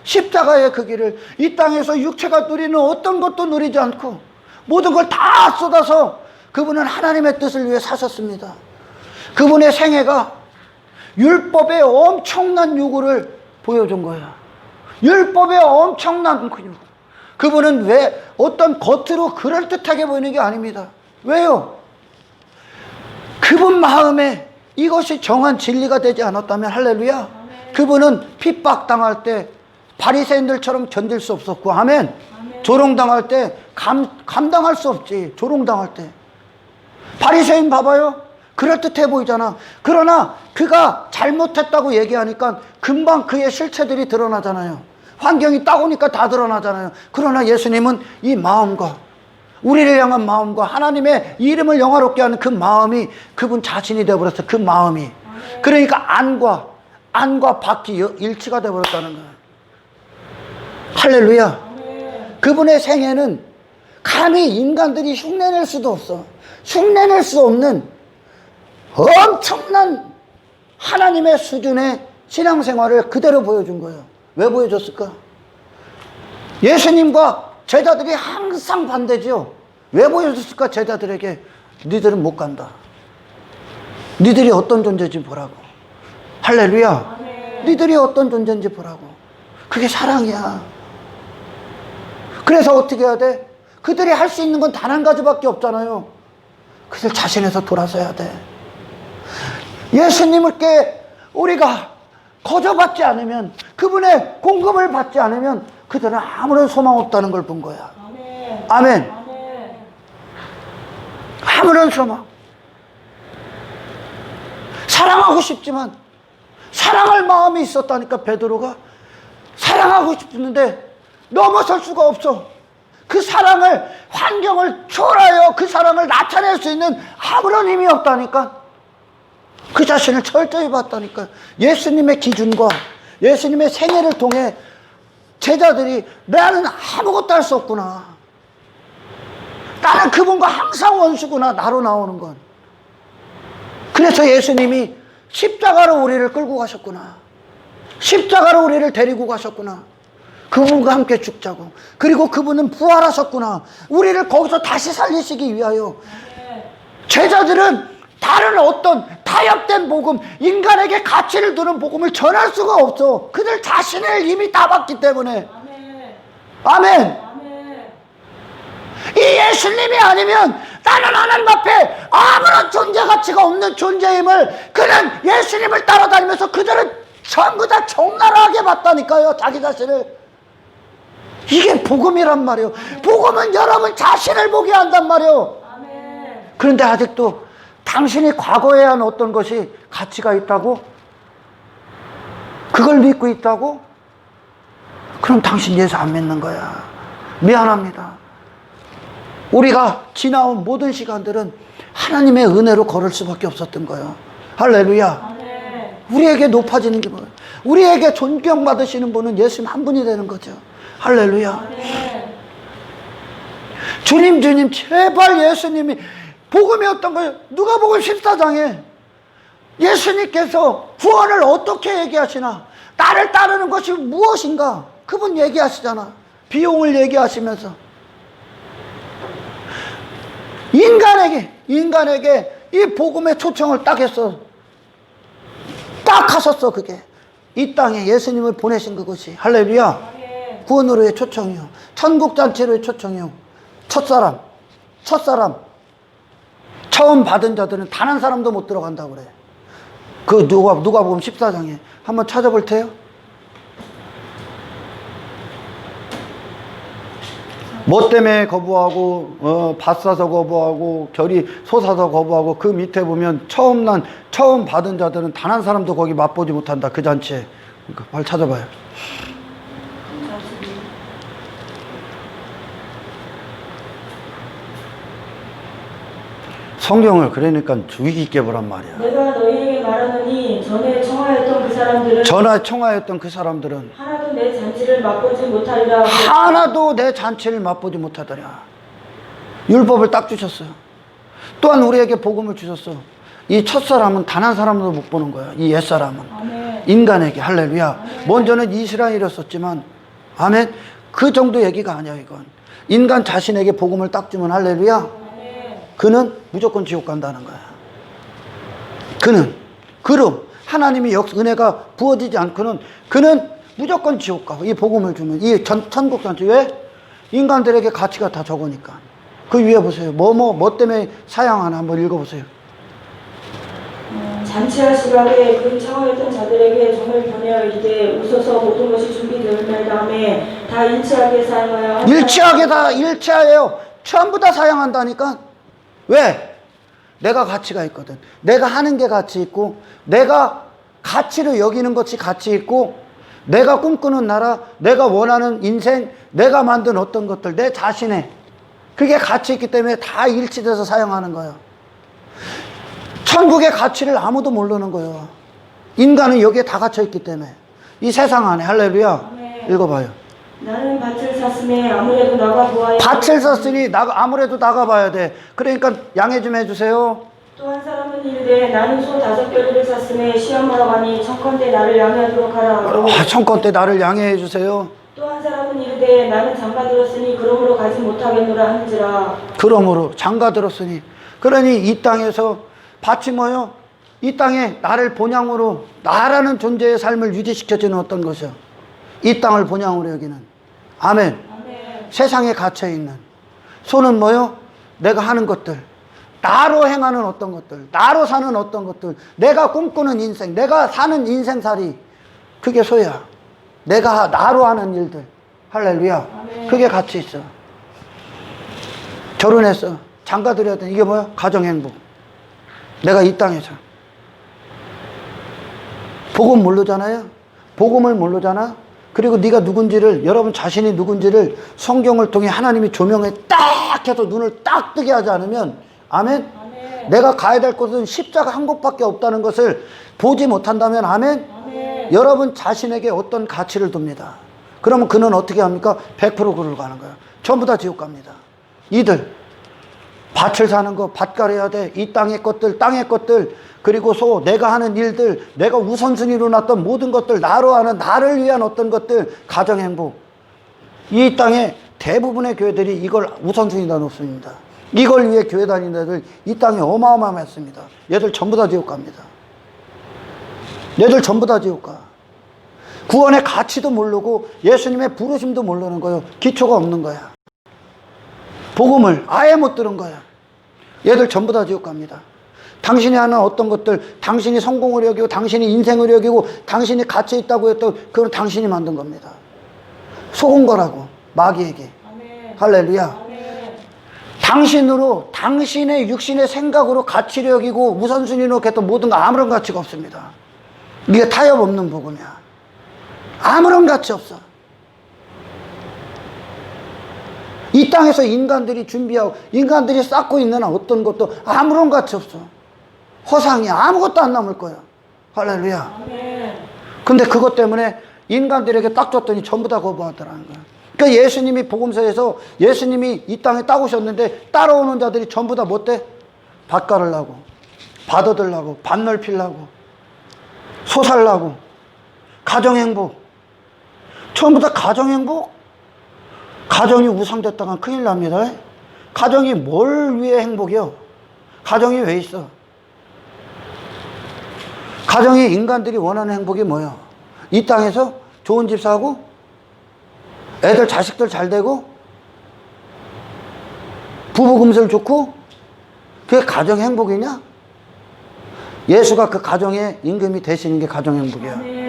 십자가의 그 길을, 이 땅에서 육체가 누리는 어떤 것도 누리지 않고 모든 걸 다 쏟아서 그분은 하나님의 뜻을 위해 사셨습니다. 그분의 생애가 율법의 엄청난 요구를 보여준 거야. 율법의 엄청난 근육. 그분은 왜 어떤 겉으로 그럴듯하게 보이는 게 아닙니다. 왜요? 그분 마음에 이것이 정한 진리가 되지 않았다면, 할렐루야, 그분은 핍박당할 때 바리새인들처럼 견딜 수 없었고, 아멘. 조롱당할 때 감당할 수 없지. 조롱당할 때 바리새인 봐봐요, 그럴듯해 보이잖아. 그러나 그가 잘못했다고 얘기하니까 금방 그의 실체들이 드러나잖아요. 환경이 딱 오니까 다 드러나잖아요. 그러나 예수님은 이 마음과, 우리를 향한 마음과 하나님의 이름을 영화롭게 하는 그 마음이 그분 자신이 되어버렸어. 그 마음이. 그러니까 안과 밖이 일치가 되어버렸다는 거예요. 할렐루야. 그분의 생애는 감히 인간들이 흉내낼 수도 없어. 흉내낼 수 없는 엄청난 하나님의 수준의 신앙생활을 그대로 보여준 거예요. 왜 보여줬을까? 예수님과 제자들이 항상 반대지요. 왜 보여줬을까? 제자들에게 니들은 못 간다. 니들이 어떤 존재인지 보라고. 할렐루야. 니들이 어떤 존재인지 보라고. 그게 사랑이야. 그래서 어떻게 해야 돼? 그들이 할 수 있는 건 단 한 가지밖에 없잖아요. 그들 자신에서 돌아서야 돼. 예수님께 우리가 거저받지 않으면, 그분의 공급을 받지 않으면 그들은 아무런 소망 없다는 걸 본 거야. 아멘. 아멘. 아무런 소망. 사랑하고 싶지만, 사랑할 마음이 있었다니까. 베드로가 사랑하고 싶었는데 넘어설 수가 없어. 그 사랑을, 환경을 초월하여 그 사랑을 나타낼 수 있는 아무런 힘이 없다니까. 그 자신을 철저히 봤다니까. 예수님의 기준과 예수님의 생애를 통해 제자들이 나는 아무것도 할 수 없구나. 나는 그분과 항상 원수구나. 나로 나오는 건. 그래서 예수님이 십자가로 우리를 끌고 가셨구나. 십자가로 우리를 데리고 가셨구나. 그분과 함께 죽자고. 그리고 그분은 부활하셨구나. 우리를 거기서 다시 살리시기 위하여. 제자들은 다른 어떤 타협된 복음, 인간에게 가치를 두는 복음을 전할 수가 없어. 그들 자신을 이미 다 받기 때문에. 아멘. 이 예수님이 아니면 나는 하나님 앞에 아무런 존재 가치가 없는 존재임을, 그는 예수님을 따라다니면서 그들은 전부 다 적나라하게 봤다니까요. 자기 자신을. 이게 복음이란 말이에요. 복음은 여러분 자신을 보게 한단 말이에요. 그런데 아직도 당신이 과거에 한 어떤 것이 가치가 있다고? 그걸 믿고 있다고? 그럼 당신 예수 안 믿는 거야. 미안합니다. 우리가 지나온 모든 시간들은 하나님의 은혜로 걸을 수밖에 없었던 거예요. 할렐루야. 우리에게 높아지는 게 뭐예요? 우리에게 존경받으시는 분은 예수님 한 분이 되는 거죠. 할렐루야. 주님, 주님, 제발 예수님이. 복음이 어떤 거예요? 누가복음 14장에 예수님께서 구원을 어떻게 얘기하시나? 나를 따르는 것이 무엇인가? 그분 얘기하시잖아. 비용을 얘기하시면서 인간에게 이 복음의 초청을 딱 했어. 딱 하셨어. 그게 이 땅에 예수님을 보내신 그것이. 할렐루야. 구원으로의 초청이요, 천국잔치로의 초청이요. 첫사람 처음 받은 자들은 단 한 사람도 못 들어간다고 그래. 그 누가복음 14장에 한번 찾아볼 테요. 뭐 때문에 거부하고, 밭 사서 거부하고, 결이 솟아서 거부하고, 그 밑에 보면 처음 받은 자들은 단 한 사람도 거기 맛보지 못한다. 그 잔치에. 그러니까 빨리 찾아봐요. 성경을 그러니까 주의 깊게 보란 말이야. 내가 너희에게 말하노니 전에 청하였던 그 사람들은 하나도 내 잔치를 맛보지 못하리라. 하나도 내 잔치를 맛보지 못하더라. 율법을 딱 주셨어요. 또한 우리에게 복음을 주셨어. 이 첫사람은 단 한 사람도 못 보는 거야. 이 옛사람은. 아멘. 인간에게. 할렐루야. 아멘. 먼저는 이스라엘이었었지만, 아멘. 그 정도 얘기가 아니야 이건. 인간 자신에게 복음을 딱 주면, 할렐루야, 그는 무조건 지옥 간다는 거야. 그럼 하나님이 은혜가 부어지지 않고는 그는 무조건 지옥 가. 이 복음을 주면. 이 천국 잔치. 왜? 인간들에게 가치가 다 적으니까. 그 위에 보세요. 뭐 때문에 사양하나 한번 읽어보세요. 잔치할 시각에 그 청하였던 자들에게 점을 보내어 이르되 웃어서 모든 것이 준비되었나이다 하매 다 일치하게 사용하여. 일치하여요. 전부 다 사양한다니까. 왜? 내가 가치가 있거든. 내가 하는 게 가치 있고, 내가 가치로 여기는 것이 가치 있고, 내가 꿈꾸는 나라, 내가 원하는 인생, 내가 만든 어떤 것들, 내 자신의 그게 가치 있기 때문에 다 일치돼서 사용하는 거예요. 천국의 가치를 아무도 모르는 거예요. 인간은 여기에 다 갇혀있기 때문에. 이 세상 안에. 할렐루야. 읽어봐요. 나는 밭을 샀으니 아무래도 나가보아야. 밭을 샀으니 아무래도 나가봐야 돼. 그러니까 양해 좀 해주세요. 또 한 사람은 이르되 나는 소 5겨리를 샀으니 시험하러 가니 청컨대 나를 양해하도록 하라. 청컨대 나를 양해해 주세요. 또 한 사람은 이르되 나는 장가 들었으니 그러므로 가지 못하겠노라 하는지라. 그러므로 장가 들었으니, 그러니 이 땅에서 밭이 뭐요? 이 땅에 나를 본향으로, 나라는 존재의 삶을 유지시켜주는 어떤 것이요? 이 땅을 본향으로 여기는. 아멘. 아멘. 세상에 갇혀있는 소는 뭐요? 내가 하는 것들, 나로 행하는 어떤 것들, 나로 사는 어떤 것들, 내가 꿈꾸는 인생, 내가 사는 인생살이, 그게 소야. 내가 나로 하는 일들. 할렐루야. 아멘. 그게 같이 있어. 결혼했어. 장가 들였더니 이게 뭐야? 가정행복. 내가 이 땅에서. 복음 모르잖아요? 복음을 모르잖아? 그리고 네가 누군지를, 여러분 자신이 누군지를 성경을 통해 하나님이 조명에 딱 해서 눈을 딱 뜨게 하지 않으면, 아멘? 아멘. 내가 가야 될 곳은 십자가 한 곳밖에 없다는 것을 보지 못한다면, 아멘? 아멘. 여러분 자신에게 어떤 가치를 둡니다. 그러면 그는 어떻게 합니까? 100% 그를 가는 거야. 전부 다 지옥 갑니다. 이들 밭을 사는 거, 밭 가려야 돼. 이 땅의 것들, 땅의 것들, 그리고 소, 내가 하는 일들, 내가 우선순위로 놨던 모든 것들, 나로 하는, 나를 위한 어떤 것들, 가정행복. 이 땅에 대부분의 교회들이 이걸 우선순위다 놓습니다. 이걸 위해 교회 다니는 애들 이 땅에 어마어마했습니다. 얘들 전부 다 지옥 갑니다. 얘들 전부 다 지옥 가. 구원의 가치도 모르고 예수님의 부르심도 모르는 거예요. 기초가 없는 거야. 복음을 아예 못 들은 거야. 얘들 전부 다 지옥 갑니다. 당신이 하는 어떤 것들, 당신이 성공을 여기고, 당신이 인생을 여기고, 당신이 가치 있다고 했던, 그건 당신이 만든 겁니다. 속은 거라고, 마귀에게. 아멘. 할렐루야. 아멘. 당신으로, 당신의 육신의 생각으로 가치를 여기고 우선순위로 했던 모든 거 아무런 가치가 없습니다. 이게 타협 없는 복음이야. 아무런 가치 없어. 이 땅에서 인간들이 준비하고 인간들이 쌓고 있는 어떤 것도 아무런 가치 없어. 허상이야. 아무것도 안 남을 거야. 할렐루야. 아멘. 근데 그것 때문에 인간들에게 딱 줬더니 전부 다 거부하더라는 거야. 그러니까 예수님이 복음서에서 예수님이 이 땅에 딱 오셨는데 따라오는 자들이 전부 다 뭐 때? 밭 가르려고, 밭 얻으려고, 밭 넓히려고, 소 살라고, 가정행복. 전부 다 가정행복? 가정이 우상됐다간 큰일 납니다. 가정이 뭘 위해 행복이요? 가정이 왜 있어? 가정이 인간들이 원하는 행복이 뭐예요? 이 땅에서 좋은 집 사고, 애들 자식들 잘 되고, 부부 금슬 좋고, 그게 가정 행복이냐? 예수가 그 가정의 임금이 되시는 게 가정 행복이야. 아멘.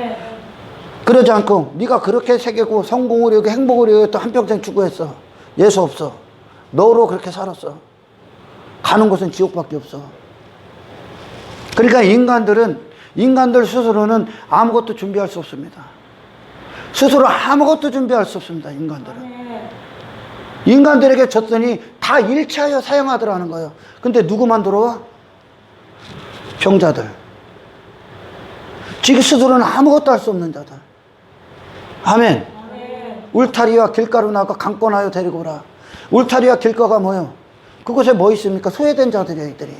그러지 않고 네가 그렇게 새기고 성공을 여기 행복을 여기 또 한평생 추구했어. 예수 없어. 너로 그렇게 살았어. 가는 곳은 지옥밖에 없어. 그러니까 인간들 스스로는 아무것도 준비할 수 없습니다. 스스로 아무것도 준비할 수 없습니다. 인간들은. 아멘. 인간들에게 줬더니 다 일체하여 사용하더라는 거예요. 근데 누구만 들어와? 병자들. 지금 스스로는 아무것도 할 수 없는 자들. 아멘. 아멘. 울타리와 길가로 나가 강권하여 데리고 오라. 울타리와 길가가 뭐요? 그곳에 뭐 있습니까? 소외된 자들이야, 이들이.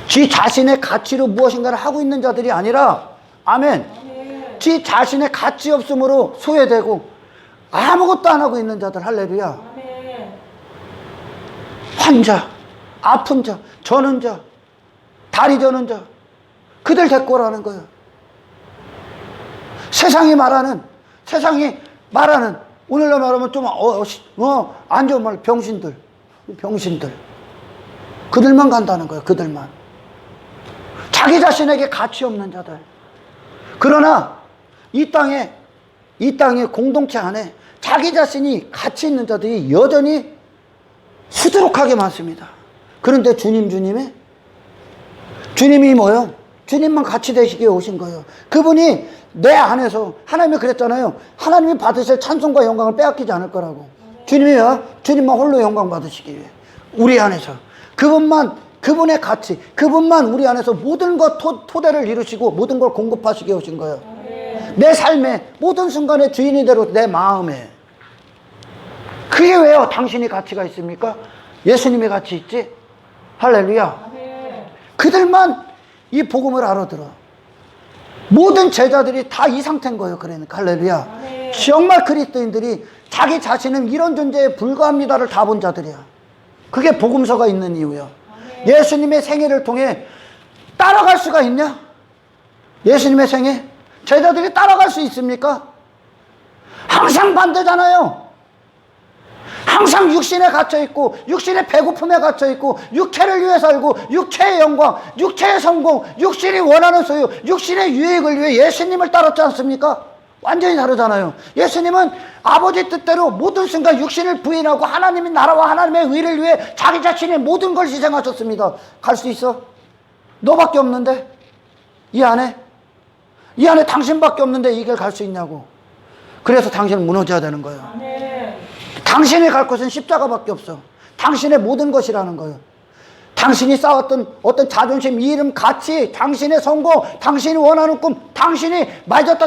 지 자신의 가치로 무엇인가를 하고 있는 자들이 아니라, 아멘. 아멘. 지 자신의 가치 없음으로 소외되고 아무것도 안 하고 있는 자들. 할렐루야. 아멘. 환자, 아픈 자, 저는 자, 다리 저는 자, 그들 데리고 오라는 거예요. 세상이 말하는, 오늘날 말하면 좀, 안 좋은 말, 병신들. 그들만 간다는 거예요, 그들만. 자기 자신에게 가치 없는 자들. 그러나, 이 땅에 공동체 안에 자기 자신이 가치 있는 자들이 여전히 수두룩하게 많습니다. 그런데 주님이 뭐요? 주님만 같이 되시기에 오신 거예요. 그분이 내 안에서, 하나님이 그랬잖아요. 하나님이 받으실 찬송과 영광을 빼앗기지 않을 거라고. 주님이요? 주님만 홀로 영광 받으시기 위해. 우리 안에서. 그분의 가치, 그분만 우리 안에서 모든 것 토대를 이루시고 모든 걸 공급하시게 오신 거예요. 내 삶의 모든 순간의 주인이 되로 내 마음에. 그게 왜요? 당신이 가치가 있습니까? 예수님의 가치 있지? 할렐루야. 그들만 이 복음을 알아들어. 모든 제자들이 다 이 상태인 거예요. 그러니까 할렐루야. 정말 그리스도인들이 자기 자신은 이런 존재에 불과합니다를 다 본 자들이야. 그게 복음서가 있는 이유야. 예수님의 생애를 통해 따라갈 수가 있냐? 예수님의 생애? 제자들이 따라갈 수 있습니까? 항상 반대잖아요. 항상 육신에 갇혀있고 육신의 배고픔에 갇혀있고 육체를 위해 살고 육체의 영광, 육체의 성공, 육신이 원하는 소유, 육신의 유익을 위해 예수님을 따랐지 않습니까? 완전히 다르잖아요. 예수님은 아버지 뜻대로 모든 순간 육신을 부인하고 하나님의 나라와 하나님의 의를 위해 자기 자신의 모든 걸 희생하셨습니다. 갈 수 있어? 너밖에 없는데? 이 안에 당신밖에 없는데 이 길 갈 수 있냐고. 그래서 당신은 무너져야 되는 거예요. 당신이 갈 곳은 십자가밖에 없어. 당신의 모든 것이라는 거예요. 당신이 쌓았던 어떤 자존심, 이름, 가치, 당신의 성공, 당신이 원하는 꿈, 당신이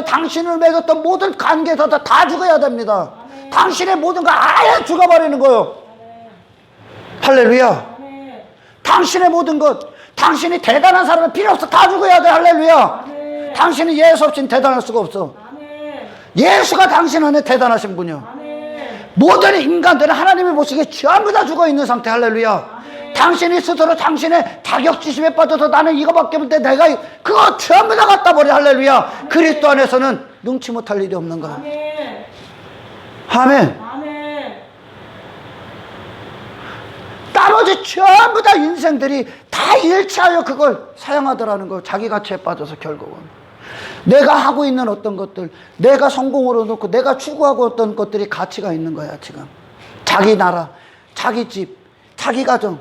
당신을 맺었던 모든 관계에서 다 죽어야 됩니다. 당신의 모든 걸 아예 죽어버리는 거예요. 할렐루야. 당신의 모든 것, 당신이 대단한 사람은 필요 없어. 다 죽어야 돼. 할렐루야. 당신은 예수 없이는 대단할 수가 없어. 예수가 당신 안에 대단하신 분이요. 모든 인간들은 하나님이 보시기에 전부 다 죽어있는 상태. 할렐루야. 당신이 스스로 당신의 자격지심에 빠져서 나는 이거밖에 없는데 내가 그거 전부 다 갖다 버려. 할렐루야. 그리스도 안에서는 능치 못할 일이 없는 거야. 아멘. 나머지 전부 다 인생들이 다 일치하여 그걸 사용하더라는 거. 자기 가치에 빠져서 결국은 내가 하고 있는 어떤 것들, 내가 성공으로 놓고 내가 추구하고 어떤 것들이 가치가 있는 거야. 지금 자기 나라, 자기 집, 자기 가정,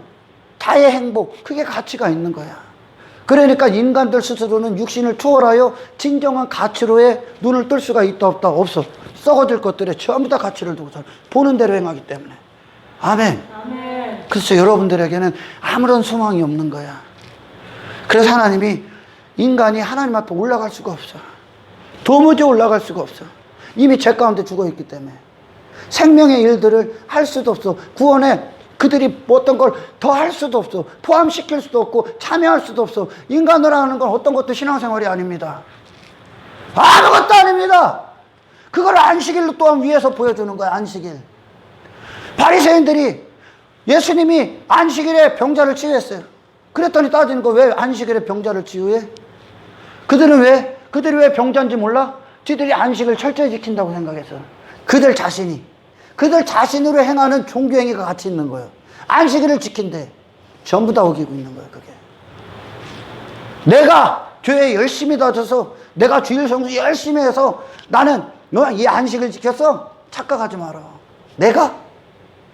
자의 행복, 그게 가치가 있는 거야. 그러니까 인간들 스스로는 육신을 초월하여 진정한 가치로의 눈을 뜰 수가 있다 없다? 없어. 썩어질 것들에 전부 다 가치를 두고 살아. 보는 대로 행하기 때문에. 아멘. 그래서 여러분들에게는 아무런 소망이 없는 거야. 그래서 하나님이 인간이 하나님 앞에 올라갈 수가 없어. 도무지 올라갈 수가 없어. 이미 죄 가운데 죽어있기 때문에. 생명의 일들을 할 수도 없어. 구원에 그들이 어떤 걸 더 할 수도 없어. 포함시킬 수도 없고 참여할 수도 없어. 인간으로 하는 건 어떤 것도 신앙생활이 아닙니다. 아무것도 아닙니다. 그걸 안식일로 또한 위에서 보여주는 거야. 안식일. 바리새인들이 예수님이 안식일에 병자를 치유했어요. 그랬더니 따지는 거, 왜 안식일에 병자를 치유해? 그들이 왜 병자인지 몰라? 지들이 안식을 철저히 지킨다고 생각해서. 그들 자신으로 행하는 종교행위가 같이 있는 거예요. 안식일을 지킨대. 전부 다 어기고 있는 거예요, 그게. 내가 교회에 열심히 다져서, 내가 주일 성수 열심히 해서 나는 이 안식을 지켰어? 착각하지 마라. 내가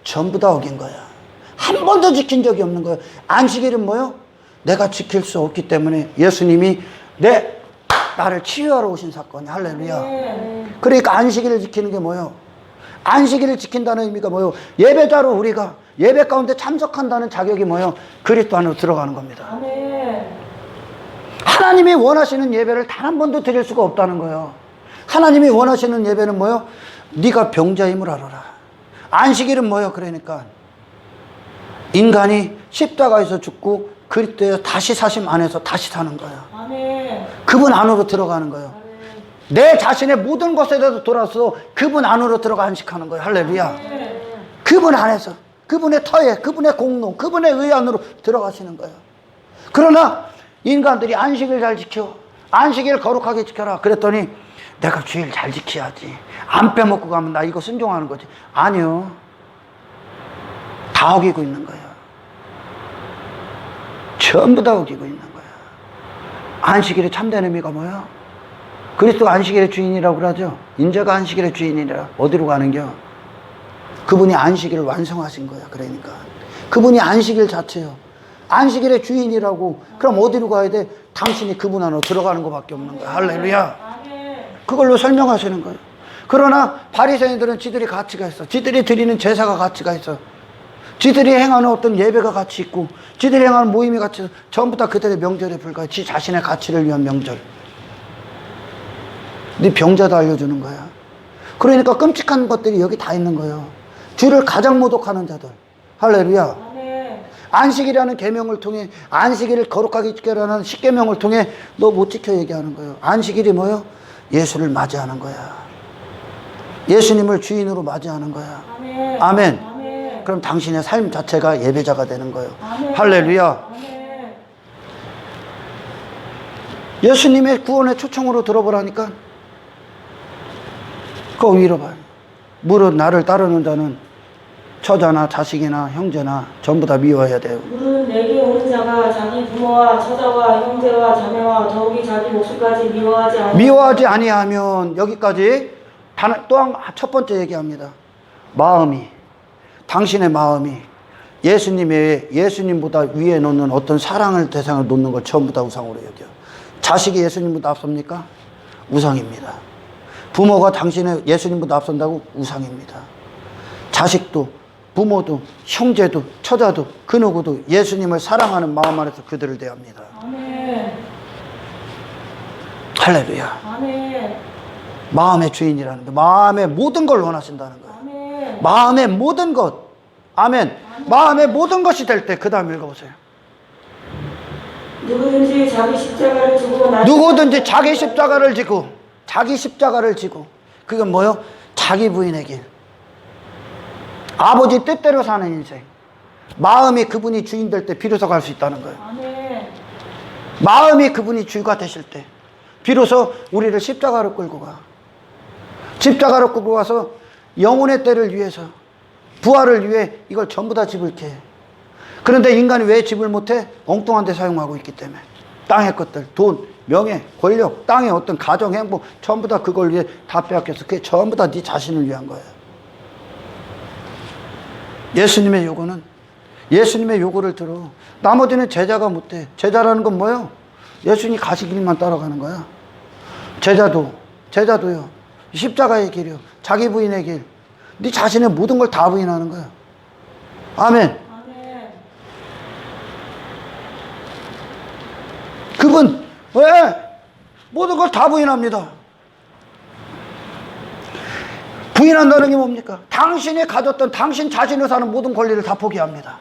전부 다 어긴 거야. 한 번도 지킨 적이 없는 거예요. 안식일은 뭐요? 내가 지킬 수 없기 때문에 예수님이 나를 치유하러 오신 사건이야. 할렐루야. 그러니까 안식일을 지키는 게 뭐요? 안식일을 지킨다는 의미가 뭐요? 예배자로 우리가 예배 가운데 참석한다는 자격이 뭐요? 그리스도 안으로 들어가는 겁니다. 하나님이 원하시는 예배를 단 한 번도 드릴 수가 없다는 거예요. 하나님이 원하시는 예배는 뭐요? 네가 병자임을 알아라. 안식일은 뭐요? 그러니까 인간이 십자가에서 죽고 그리스도의 다시 사심 안에서 다시 사는 거예요. 그분 안으로 들어가는 거예요. 내 자신의 모든 것에 대해서 돌아서 그분 안으로 들어가 안식하는 거예요. 할렐루야. 그분 안에서, 그분의 터에, 그분의 공로, 그분의 의 안으로 들어가시는 거예요. 그러나 인간들이 안식을 잘 지켜, 안식일 거룩하게 지켜라 그랬더니 내가 주일 잘 지켜야지, 안 빼먹고 가면 나 이거 순종하는 거지. 아니요. 다 어기고 있는 거예요. 전부 다 어기고 있는 거예요. 안식일의 참된 의미가 뭐야? 그리스도가 안식일의 주인이라고 그러죠. 인자가 안식일의 주인이라. 어디로 가는겨? 그분이 안식일을 완성하신 거야. 그러니까 그분이 안식일 자체요. 안식일의 주인이라고. 그럼 어디로 가야 돼? 당신이 그분 안으로 들어가는 것밖에 없는 거야. 할렐루야. 그걸로 설명하시는 거예요. 그러나 바리새인들은 지들이 가치가 있어. 지들이 드리는 제사가 가치가 있어. 지들이 행하는 어떤 예배가 가치 있고, 지들이 행하는 모임이 가치 있어. 전부 다 그들의 명절에 불과해. 지 자신의 가치를 위한 명절. 네 병자도 알려주는 거야. 그러니까 끔찍한 것들이 여기 다 있는 거예요. 주를 가장 모독하는 자들. 할렐루야. 안식이라는 계명을 통해, 안식일을 거룩하게 지켜라는 십계명을 통해 너 못 지켜 얘기하는 거예요. 안식일이 뭐예요? 예수를 맞이하는 거야. 예수님을 주인으로 맞이하는 거야. 아멘. 아멘. 아멘. 그럼 당신의 삶 자체가 예배자가 되는 거예요. 아멘. 할렐루야. 아멘. 예수님의 구원의 초청으로 들어보라니까. 그거 위로 봐요. 무릇 나를 따르는 자는 처자나 자식이나 형제나 전부 다 미워해야 돼요. 무릇 내게 오는 자가 자기 부모와 처자와 형제와 자매와 더욱이 자기 목숨까지 미워하지 아니하면 여기까지 또 첫 번째 얘기합니다. 마음이, 당신의 마음이 예수님보다 위에 놓는 어떤 사랑을 대상을 놓는 걸 전부 다 우상으로 여겨. 자식이 예수님보다 앞섭니까? 우상입니다. 부모가 당신의 예수님보다 앞선다고? 우상입니다. 자식도, 부모도, 형제도, 처자도, 그 누구도 예수님을 사랑하는 마음 안에서 그들을 대합니다. 아멘. 할렐루야. 아멘. 마음의 주인이라는 거, 마음의 모든 걸 원하신다는 거예요. 아멘. 마음의 모든 것. 아멘. 마음의 모든 것이 될 때 그 다음 읽어보세요. 누구든지 자기 십자가를 지고 누구든지 자기 십자가를 지고, 자기 십자가를 지고, 그건 뭐요? 자기 부인의 길. 아버지 뜻대로 사는 인생. 마음이 그분이 주인 될 때 비로소 갈 수 있다는 거예요. 아멘. 마음이 그분이 주가 되실 때 비로소 우리를 십자가로 끌고 가. 십자가로 끌고 가서 영혼의 때를 위해서, 부활을 위해 이걸 전부 다 집을 캐. 그런데 인간이 왜 집을 못해? 엉뚱한 데 사용하고 있기 때문에. 땅의 것들, 돈, 명예, 권력, 땅의 어떤 가정, 행복 전부 다 그걸 위해 다 빼앗겼어. 그게 전부 다 네 자신을 위한 거예요. 예수님의 요구는, 예수님의 요구를 들어. 나머지는 제자가 못해. 제자라는 건 뭐예요? 예수님이 가신 길만 따라가는 거야. 제자도요. 십자가의 길이요. 자기 부인의 길. 네 자신의 모든 걸 다 부인하는 거야. 아멘. 아멘. 그분 왜? 모든 걸 다 부인합니다. 부인한다는 게 뭡니까? 당신이 가졌던 당신 자신을 사는 모든 권리를 다 포기합니다.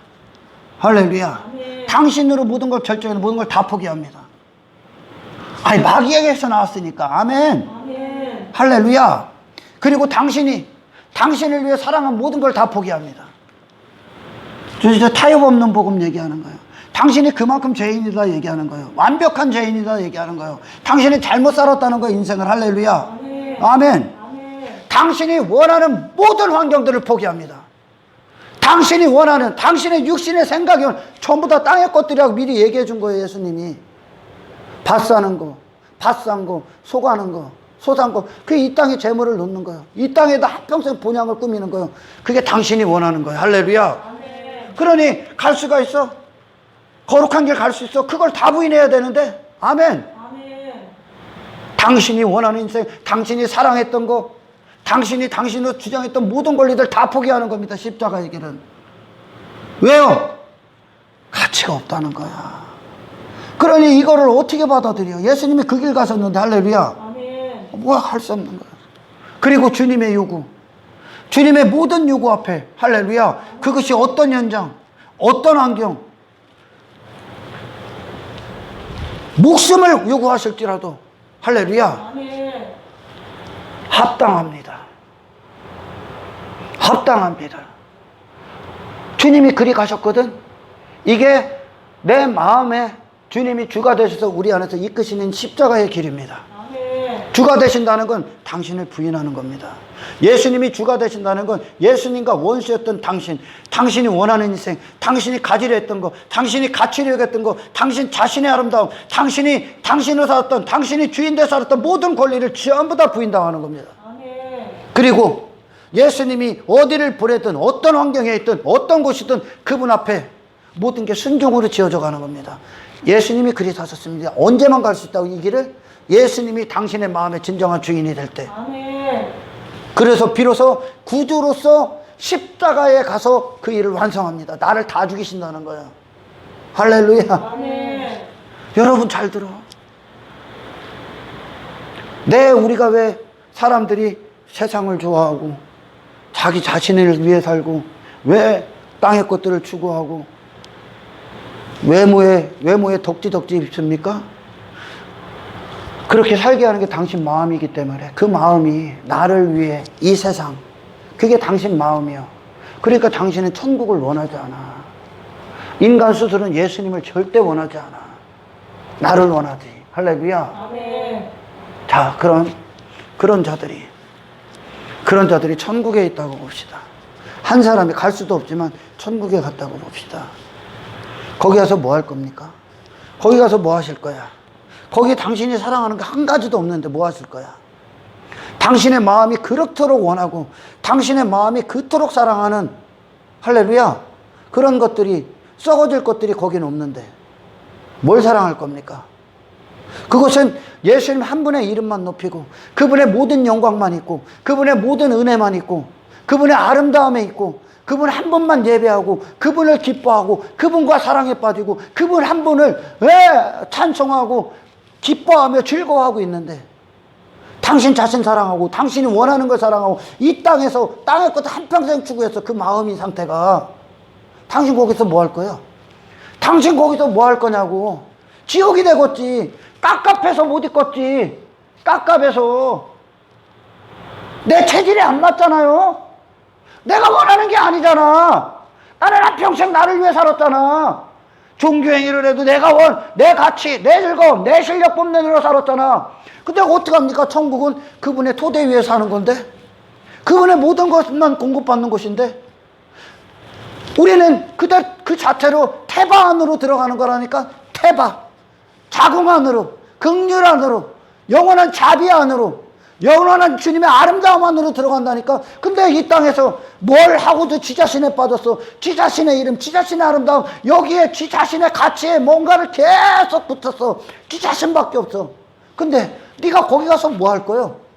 할렐루야. 아멘. 당신으로 모든 걸 결정해서 모든 걸 다 포기합니다. 아니 마귀에게서 나왔으니까. 아멘. 아멘. 할렐루야. 그리고 당신을 위해 사랑한 모든 걸 다 포기합니다. 진짜 타협 없는 복음 얘기하는 거예요. 당신이 그만큼 죄인이다 얘기하는 거예요. 완벽한 죄인이다 얘기하는 거예요. 당신이 잘못 살았다는 거예요, 인생을. 할렐루야. 아멘. 아멘. 아멘. 당신이 원하는 모든 환경들을 포기합니다. 당신이 원하는, 당신의 육신의 생각이 전부 다 땅의 것들이라고 미리 얘기해 준 거예요, 예수님이. 밭 사는 거, 밭 산 거, 소 가는 거, 소 산 거, 그게 이 땅에 재물을 놓는 거예요. 이 땅에다 한평생 본향을 꾸미는 거예요. 그게 당신이 원하는 거예요. 할렐루야. 아멘. 그러니 갈 수가 있어? 거룩한 길 갈 수 있어? 그걸 다 부인해야 되는데. 아멘. 아멘. 당신이 원하는 인생, 당신이 사랑했던 거, 당신이 당신으로 주장했던 모든 권리들 다 포기하는 겁니다. 십자가의 길은. 왜요? 가치가 없다는 거야. 그러니 이거를 어떻게 받아들여? 예수님이 그 길 가셨는데. 할렐루야. 아멘. 뭐 할 수 없는 거야. 그리고 주님의 요구, 주님의 모든 요구 앞에, 할렐루야, 그것이 어떤 현장, 어떤 환경, 목숨을 요구하실지라도, 할렐루야, 아멘. 합당합니다. 합당합니다. 주님이 그리 가셨거든. 이게 내 마음에 주님이 주가 되셔서 우리 안에서 이끄시는 십자가의 길입니다. 아멘. 주가 되신다는 건 당신을 부인하는 겁니다. 예수님이 주가 되신다는 건 예수님과 원수였던 당신이 원하는 인생, 당신이 가지려 했던 거, 당신이 갖추려 했던 거, 당신 자신의 아름다움, 당신으로 살았던, 당신이 주인 되어 살았던 모든 권리를 전부 다 부인당하는 겁니다. 아멘. 그리고 예수님이 어디를 보내든, 어떤 환경에 있든, 어떤 곳이든 그분 앞에 모든 게 순종으로 지어져 가는 겁니다. 예수님이 그리 사셨습니다. 언제만 갈 수 있다고, 이 길을? 예수님이 당신의 마음의 진정한 주인이 될 때. 아멘. 그래서 비로소 구주로서 십자가에 가서 그 일을 완성합니다. 나를 다 죽이신다는 거예요. 할렐루야. 아멘. 여러분 잘 들어. 우리가 왜 사람들이 세상을 좋아하고 자기 자신을 위해 살고 왜 땅의 것들을 추구하고 외모에 덕지덕지 입습니까? 그렇게 살게 하는 게 당신 마음이기 때문에 그 마음이 나를 위해 이 세상, 그게 당신 마음이요. 그러니까 당신은 천국을 원하지 않아. 인간 스스로는 예수님을 절대 원하지 않아. 나를 원하지. 할렐루야. 아멘. 자, 그런 자들이 천국에 있다고 봅시다. 한 사람이 갈 수도 없지만 천국에 갔다고 봅시다. 거기 가서 뭐 할 겁니까? 거기 가서 뭐 하실 거야? 거기 당신이 사랑하는 게 한 가지도 없는데 뭐 하실 거야? 당신의 마음이 그렇도록 원하고 당신의 마음이 그토록 사랑하는, 할렐루야, 그런 것들이, 썩어질 것들이 거기는 없는데 뭘 사랑할 겁니까? 그것은 예수님 한 분의 이름만 높이고 그분의 모든 영광만 있고 그분의 모든 은혜만 있고 그분의 아름다움에 있고 그분 한 분만 예배하고 그분을 기뻐하고 그분과 사랑에 빠지고 그분 한 분을 찬송하고 기뻐하며 즐거워하고 있는데, 당신 자신 사랑하고 당신이 원하는 걸 사랑하고 이 땅에서 땅의 것 한평생 추구해서 그 마음이 상태가, 당신 거기서 뭐 할 거야? 당신 거기서 뭐 할 거냐고. 지옥이 되겠지. 깝깝해서 못 있겠지. 깝깝해서. 내 체질이 안 맞잖아요. 내가 원하는 게 아니잖아. 나는 한평생 나를 위해 살았잖아. 종교행위를 해도 내 가치, 내 즐거움, 내 실력 뽐내느라 살았잖아. 근데 어떡합니까? 천국은 그분의 토대 위에 사는 건데, 그분의 모든 것만 공급받는 곳인데, 우리는 그 자체로 태바 안으로 들어가는 거라니까. 태바, 자궁 안으로, 긍휼 안으로, 영원한 자비 안으로, 영원한 주님의 아름다움 안으로 들어간다니까. 근데 이 땅에서 뭘 하고도 지 자신에 빠졌어. 지 자신의 이름, 지 자신의 아름다움, 여기에 지 자신의 가치에 뭔가를 계속 붙였어. 지 자신밖에 없어. 근데 네가 거기 가서 뭐 할 거예요?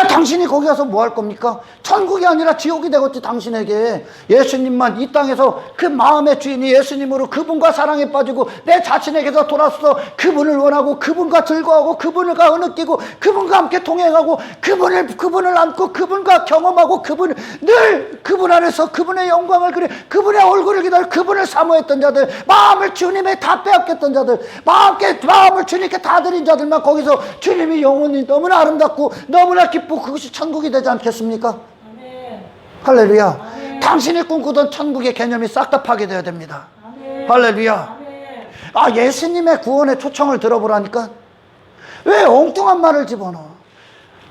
당신이 거기 가서 뭐 할 겁니까? 천국이 아니라 지옥이 되겠지, 당신에게. 예수님만 이 땅에서 그 마음의 주인이 예수님으로 그분과 사랑에 빠지고 내 자신에게서 돌아서 그분을 원하고 그분과 즐거워하고 그분과 느끼고 그분과 함께 동행하고 그분을 안고 그분과 경험하고 그분 안에서 그분의 영광을 그려 그분의 얼굴을 기다려 그분을 사모했던 자들, 마음을 주님에 다 빼앗겼던 자들, 마음을 주님께 다 드린 자들만 거기서 주님이 영원히 너무나 아름답고 너무나 기쁘고 그것이 천국이 되지 않겠습니까? 아멘. 할렐루야. 아멘. 당신이 꿈꾸던 천국의 개념이 싹 다 파괴되어야 됩니다. 아멘. 할렐루야. 아멘. 예수님의 구원의 초청을 들어보라니까 왜 엉뚱한 말을 집어넣어?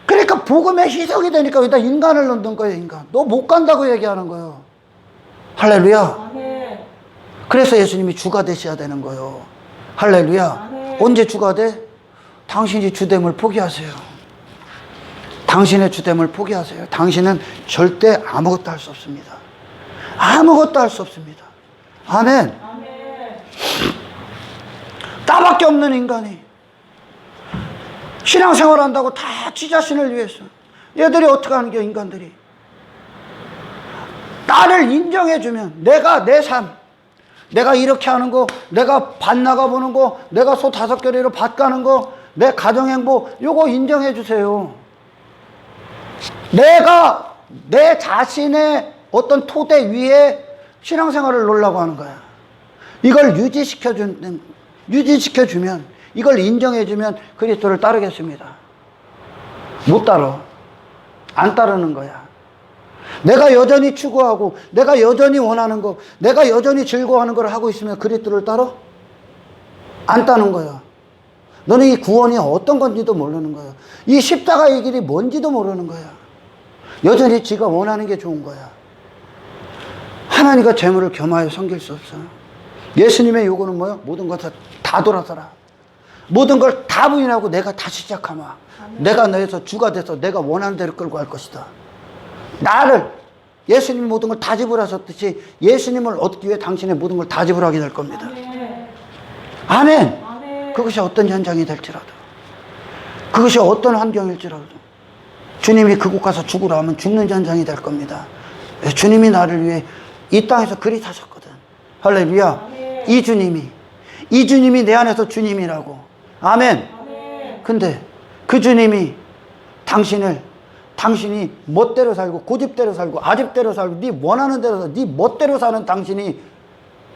그러니까 복음의 희석이 되니까 여기다 인간을 넣는 거예요. 인간. 너 못 간다고 얘기하는 거예요. 할렐루야. 아멘. 그래서 예수님이 주가 되셔야 되는 거예요. 할렐루야. 아멘. 언제 주가 돼? 당신이 주됨을 포기하세요. 당신의 주됨을 포기하세요. 당신은 절대 아무것도 할 수 없습니다. 아무것도 할 수 없습니다. 아멘. 아멘. 나밖에 없는 인간이 신앙생활 한다고 다 지 자신을 위해서. 얘들이 어떻게 하는 게, 인간들이 나를 인정해주면 내가 내 삶, 내가 이렇게 하는 거, 내가 밭 나가보는 거, 내가 소 5개리로 밭 가는 거, 내 가정행복, 요거 인정해주세요. 내가 내 자신의 어떤 토대 위에 신앙생활을 놓으려고 하는 거야. 이걸 유지시켜주면, 이걸 인정해주면 그리스도를 따르겠습니다. 못 따라. 안 따르는 거야. 내가 여전히 추구하고 내가 여전히 원하는 거, 내가 여전히 즐거워하는 걸 하고 있으면 그리스도를 따라? 안 따는 거야. 너는 이 구원이 어떤 건지도 모르는 거야. 이 십자가의 길이 뭔지도 모르는 거야. 여전히 지가 원하는 게 좋은 거야. 하나님과 재물을 겸하여 섬길 수 없어. 예수님의 요구는 뭐야? 모든 것 다 돌아서라. 모든 걸 다 부인하고 내가 다시 시작하마. 내가 너에서 주가 돼서 내가 원하는 대로 끌고 갈 것이다. 나를, 예수님이 모든 걸 다 지불하셨듯이 예수님을 얻기 위해 당신의 모든 걸 다 지불하게 될 겁니다. 아멘. 아멘. 그것이 어떤 현장이 될지라도, 그것이 어떤 환경일지라도 주님이 그곳 가서 죽으라 하면 죽는 현장이 될 겁니다. 주님이 나를 위해 이 땅에서 그리 사셨거든. 할렐루야. 아멘. 이 주님이 내 안에서 주님이라고. 아멘. 아멘. 근데 그 주님이 당신이 멋대로 살고 고집대로 살고 아집대로 살고 네 원하는 대로 살고 네 멋대로 사는 당신이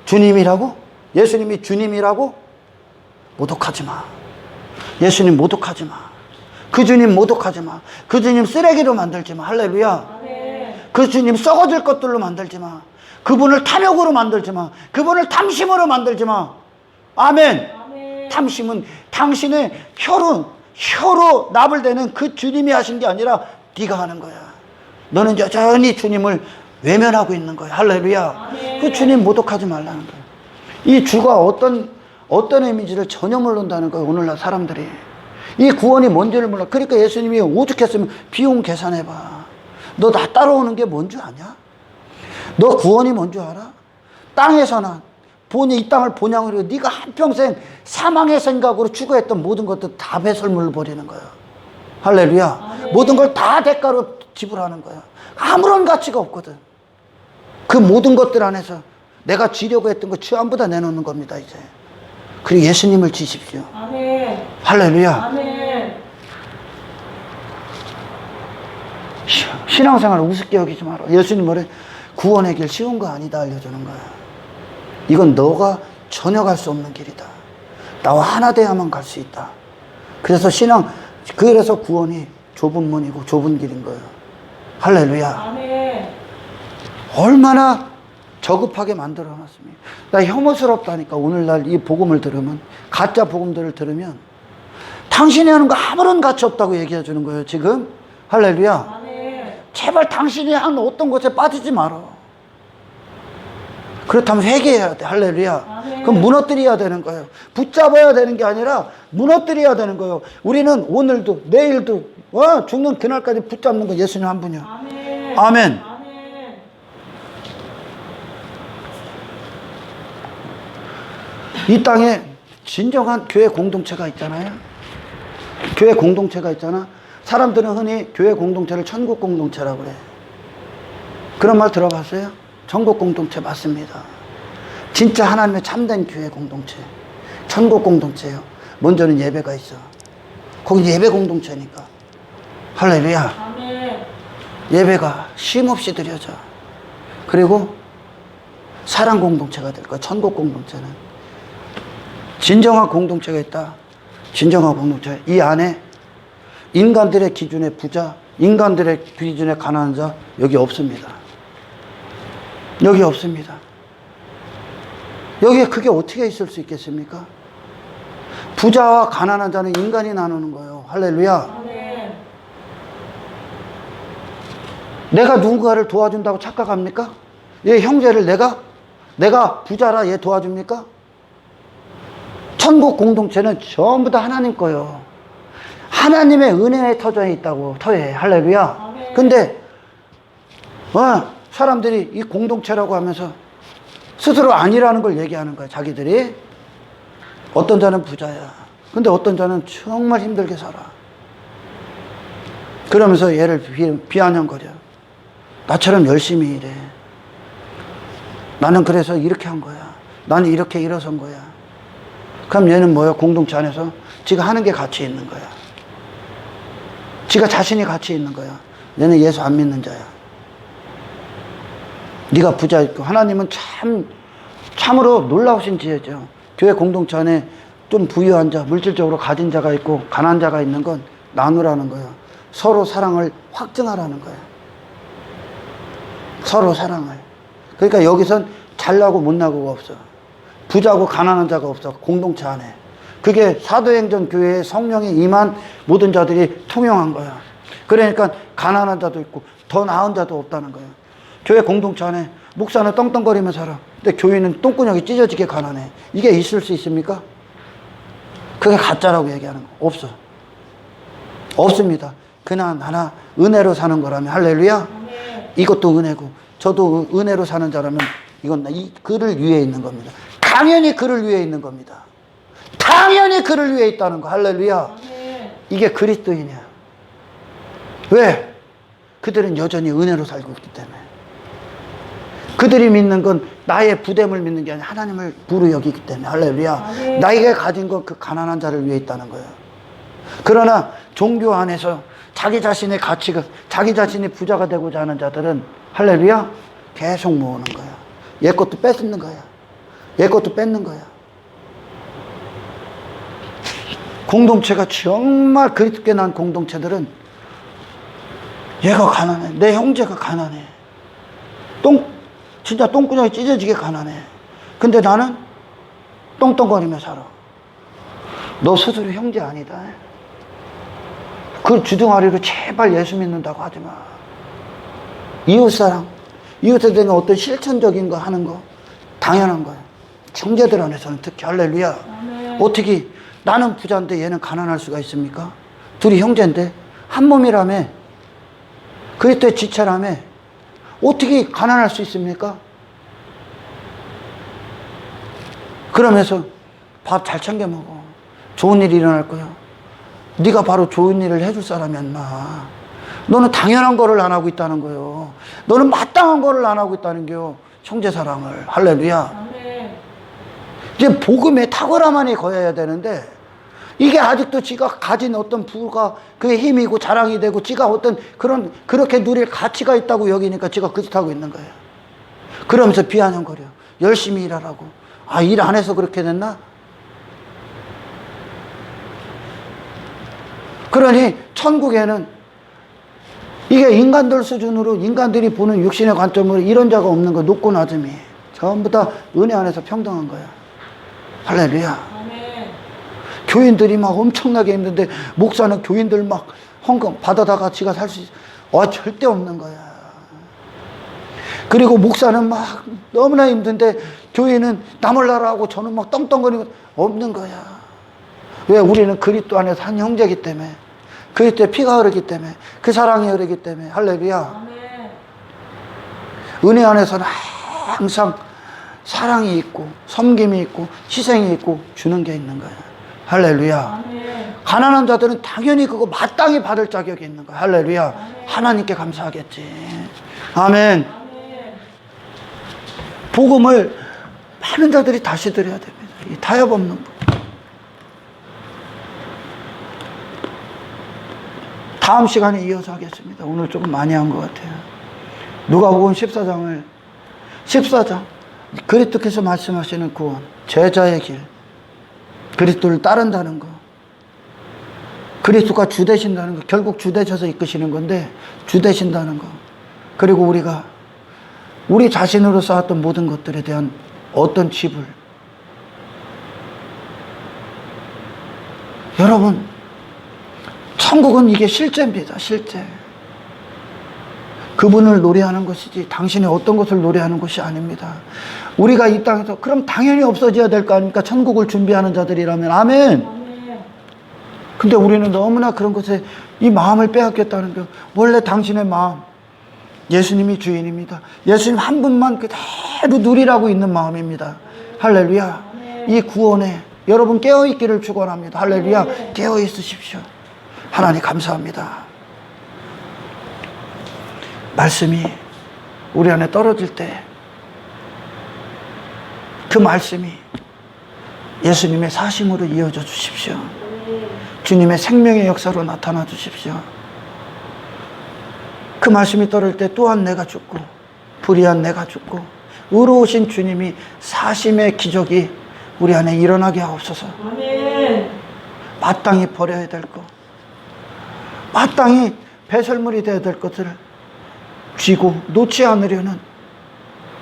주님이라고? 예수님이 주님이라고? 모독하지 마. 예수님 모독하지 마. 그 주님 모독하지 마. 그 주님 쓰레기로 만들지 마. 할렐루야. 그 주님 썩어질 것들로 만들지 마. 그분을 탐욕으로 만들지 마. 그분을 탐심으로 만들지 마. 아멘. 탐심은 당신의 혀로 나불대는 그 주님이 하신 게 아니라 네가 하는 거야. 너는 여전히 주님을 외면하고 있는 거야. 할렐루야. 그 주님 모독하지 말라는 거야. 이 주가 어떤 의미인지를 전혀 모른다는 거예요. 오늘날 사람들이. 이 구원이 뭔지를 몰라. 그러니까 예수님이 오죽했으면 비용 계산해봐. 너 나 따라오는 게 뭔 줄 아냐? 너 구원이 뭔 줄 알아? 땅에서는 이 땅을 본향으로 네가 한평생 사망의 생각으로 추구했던 모든 것들 다 배설물을 버리는 거야. 할렐루야. 모든 걸 다 대가로 지불하는 거야. 아무런 가치가 없거든. 그 모든 것들 안에서 내가 지려고 했던 거 전부 다 내놓는 겁니다, 이제. 그리고 예수님을 지십시오. 아멘. 할렐루야. 아멘. 신앙생활을 우습게 여기지 마라. 예수님 뭐래? 구원의 길 쉬운 거 아니다 알려주는 거야. 이건 너가 전혀 갈 수 없는 길이다. 나와 하나 돼야만 갈 수 있다. 그래서 그래서 구원이 좁은 문이고 좁은 길인 거예요. 할렐루야. 아멘. 얼마나 저급하게 만들어 놨습니까? 나 혐오스럽다니까. 오늘날 이 복음을 들으면, 가짜 복음들을 들으면 당신이 하는 거 아무런 가치 없다고 얘기해 주는 거예요, 지금. 할렐루야. 아멘. 제발 당신이 한 어떤 것에 빠지지 마라. 그렇다면 회개해야 돼. 할렐루야. 아멘. 그럼 무너뜨려야 되는 거예요. 붙잡아야 되는 게 아니라 무너뜨려야 되는 거예요. 우리는 오늘도 내일도 죽는 그날까지 붙잡는 거 예수님 한 분이야. 아멘. 아멘. 아멘. 이 땅에 진정한 교회 공동체가 있잖아요. 교회 공동체가 있잖아. 사람들은 흔히 교회 공동체를 천국 공동체라고 그래. 그런 말 들어봤어요? 천국 공동체 맞습니다. 진짜 하나님의 참된 교회 공동체, 천국 공동체예요. 먼저는 예배가 있어. 거기 예배 공동체니까. 할렐루야. 아멘. 예배가 쉼없이 드려져. 그리고 사랑 공동체가 될 거야. 천국 공동체는. 진정한 공동체가 있다. 진정한 공동체. 이 안에 인간들의 기준의 부자, 인간들의 기준의 가난한 자 여기 없습니다. 여기 없습니다. 여기에 그게 어떻게 있을 수 있겠습니까? 부자와 가난한 자는 인간이 나누는 거예요. 할렐루야. 아멘. 내가 누군가를 도와준다고 착각합니까? 얘 형제를 내가 부자라 얘 도와줍니까? 천국 공동체는 전부 다 하나님 거예요. 하나님의 은혜에 터져 있다고, 터에. 할렐루야. 아멘. 근데 사람들이 이 공동체라고 하면서 스스로 아니라는 걸 얘기하는 거야. 자기들이. 어떤 자는 부자야. 근데 어떤 자는 정말 힘들게 살아. 그러면서 얘를 비아냥거려. 나처럼 열심히 일해. 나는 그래서 이렇게 한 거야. 나는 이렇게 일어선 거야. 그럼 얘는 뭐야? 공동체 안에서 지가 하는 게 가치 있는 거야. 지가 자신이 가치 있는 거야. 얘는 예수 안 믿는 자야. 네가 부자 있고. 하나님은 참으로 놀라우신 지혜죠. 교회 공동체 안에 좀 부유한 자, 물질적으로 가진 자가 있고 가난한 자가 있는 건 나누라는 거예요. 서로 사랑을 확증하라는 거예요. 서로 사랑을. 그러니까 여기선 잘나고 못나고가 없어. 부자고 가난한 자가 없어. 공동체 안에. 그게 사도행전 교회에 성령이 임한 모든 자들이 통용한 거야. 그러니까 가난한 자도 있고 더 나은 자도 없다는 거예요. 교회 공동체 안에 목사는 떵떵거리며 살아. 근데 교인은 똥구녕이 찢어지게 가난해. 이게 있을 수 있습니까? 그게 가짜라고 얘기하는 거. 없어. 없습니다. 그나마 은혜로 사는 거라면. 할렐루야. 이것도 은혜고 저도 은혜로 사는 자라면 이건 그를 위해 있는 겁니다. 당연히 그를 위해 있는 겁니다. 당연히 그를 위해 있다는 거. 할렐루야. 이게 그리스도이냐. 왜? 그들은 여전히 은혜로 살고 있기 때문에. 그들이 믿는 건 나의 부됨을 믿는 게 아니라 하나님을 부로 여기기 때문에. 할렐루야. 나에게 가진 건 그 가난한 자를 위해 있다는 거예요. 그러나 종교 안에서 자기 자신의 가치가, 자기 자신이 부자가 되고자 하는 자들은 할렐루야 계속 모으는 거야. 얘 것도 뺏는 거야. 얘 것도 뺏는 거야. 공동체가 정말 그립게 난 공동체들은 얘가 가난해. 내 형제가 가난해. 진짜 똥구녕이 찢어지게 가난해. 근데 나는 똥똥거리며 살아. 너 스스로 형제 아니다. 그 주둥아리로 제발 예수 믿는다고 하지 마. 이웃사랑, 이웃에 대한 어떤 실천적인 거 하는 거 당연한 거야. 형제들 안에서는 특히. 할렐루야. 아멘. 어떻게 나는 부자인데 얘는 가난할 수가 있습니까? 둘이 형제인데 한 몸이라며, 그리스도의 지체라며 어떻게 가난할 수 있습니까? 그러면서 밥 잘 챙겨 먹어. 좋은 일이 일어날 거야. 네가 바로 좋은 일을 해줄 사람이 안 나. 너는 당연한 거를 안 하고 있다는 거요. 너는 마땅한 거를 안 하고 있다는 거요. 형제 사랑을. 할렐루야. 아멘. 이제 복음에 탁월함만이 거해야 되는데, 이게 아직도 지가 가진 어떤 부가 그게 힘이고 자랑이 되고 지가 어떤 그렇게 누릴 가치가 있다고 여기니까 지가 그 짓 하고 있는 거예요. 그러면서 비아냥거려. 열심히 일하라고. 아, 일 안 해서 그렇게 됐나? 그러니 천국에는 이게 인간들 수준으로 인간들이 보는 육신의 관점으로 이런 자가 없는 거. 높고 낮음이 전부 다 은혜 안에서 평등한 거야. 할렐루야. 아멘. 교인들이 막 엄청나게 힘든데 목사는 교인들 막 헌금 받아다가 지가 살 수 있어. 절대 없는 거야. 그리고 목사는 막 너무나 힘든데 교인은 남을 나라하고 저는 막 떵떵거리고 없는 거야. 왜? 우리는 그리스도 안에서 한 형제이기 때문에, 그리스도의 피가 흐르기 때문에, 그 사랑이 흐르기 때문에. 할렐루야. 아멘. 은혜 안에서는 항상 사랑이 있고 섬김이 있고 희생이 있고 주는 게 있는 거야. 할렐루야. 아멘. 가난한 자들은 당연히 그거 마땅히 받을 자격이 있는 거야. 할렐루야. 아멘. 하나님께 감사하겠지. 아멘. 아멘. 복음을 많은 자들이 다시 드려야 됩니다. 이 타협 없는 복. 다음 시간에 이어서 하겠습니다. 오늘 조금 많이 한 것 같아요. 누가복음 14장 그리스도께서 말씀하시는 구원, 제자의 길, 그리스도를 따른다는 거, 그리스도가 주 되신다는 거, 결국 주 되셔서 이끄시는 건데 주 되신다는 거, 그리고 우리가 우리 자신으로 쌓았던 모든 것들에 대한 어떤 지불. 여러분, 천국은 이게 실제입니다. 실제. 그분을 노래하는 것이지 당신이 어떤 것을 노래하는 것이 아닙니다. 우리가 이 땅에서 그럼 당연히 없어져야 될 거 아닙니까? 천국을 준비하는 자들이라면. 아멘. 아멘. 근데 우리는 너무나 그런 것에 이 마음을 빼앗겼다는 거. 원래 당신의 마음, 예수님이 주인입니다. 예수님 한 분만 그대로 누리라고 있는 마음입니다. 할렐루야. 이 구원에 여러분 깨어있기를 축원합니다. 할렐루야. 깨어있으십시오. 하나님 감사합니다. 말씀이 우리 안에 떨어질 때 그 말씀이 예수님의 사심으로 이어져 주십시오. 주님의 생명의 역사로 나타나 주십시오. 그 말씀이 떨어질 때 또한 내가 죽고 불의한 내가 죽고 의로우신 주님이 사심의 기적이 우리 안에 일어나게 하옵소서. 아멘. 마땅히 버려야 될 것, 마땅히 배설물이 되어야 될 것을 쥐고 놓지 않으려는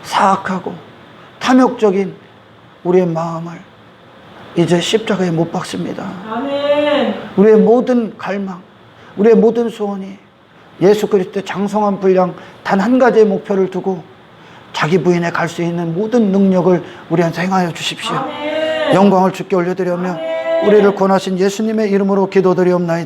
사악하고 탐욕적인 우리의 마음을 이제 십자가에 못 박습니다. 아멘. 우리의 모든 갈망, 우리의 모든 소원이 예수 그리스도의 장성한 분량 단 한 가지의 목표를 두고 자기 부인에 갈 수 있는 모든 능력을 우리한테 행하여 주십시오. 아멘. 영광을 주께 올려드리며 우리를 권하신 예수님의 이름으로 기도드리옵나이다.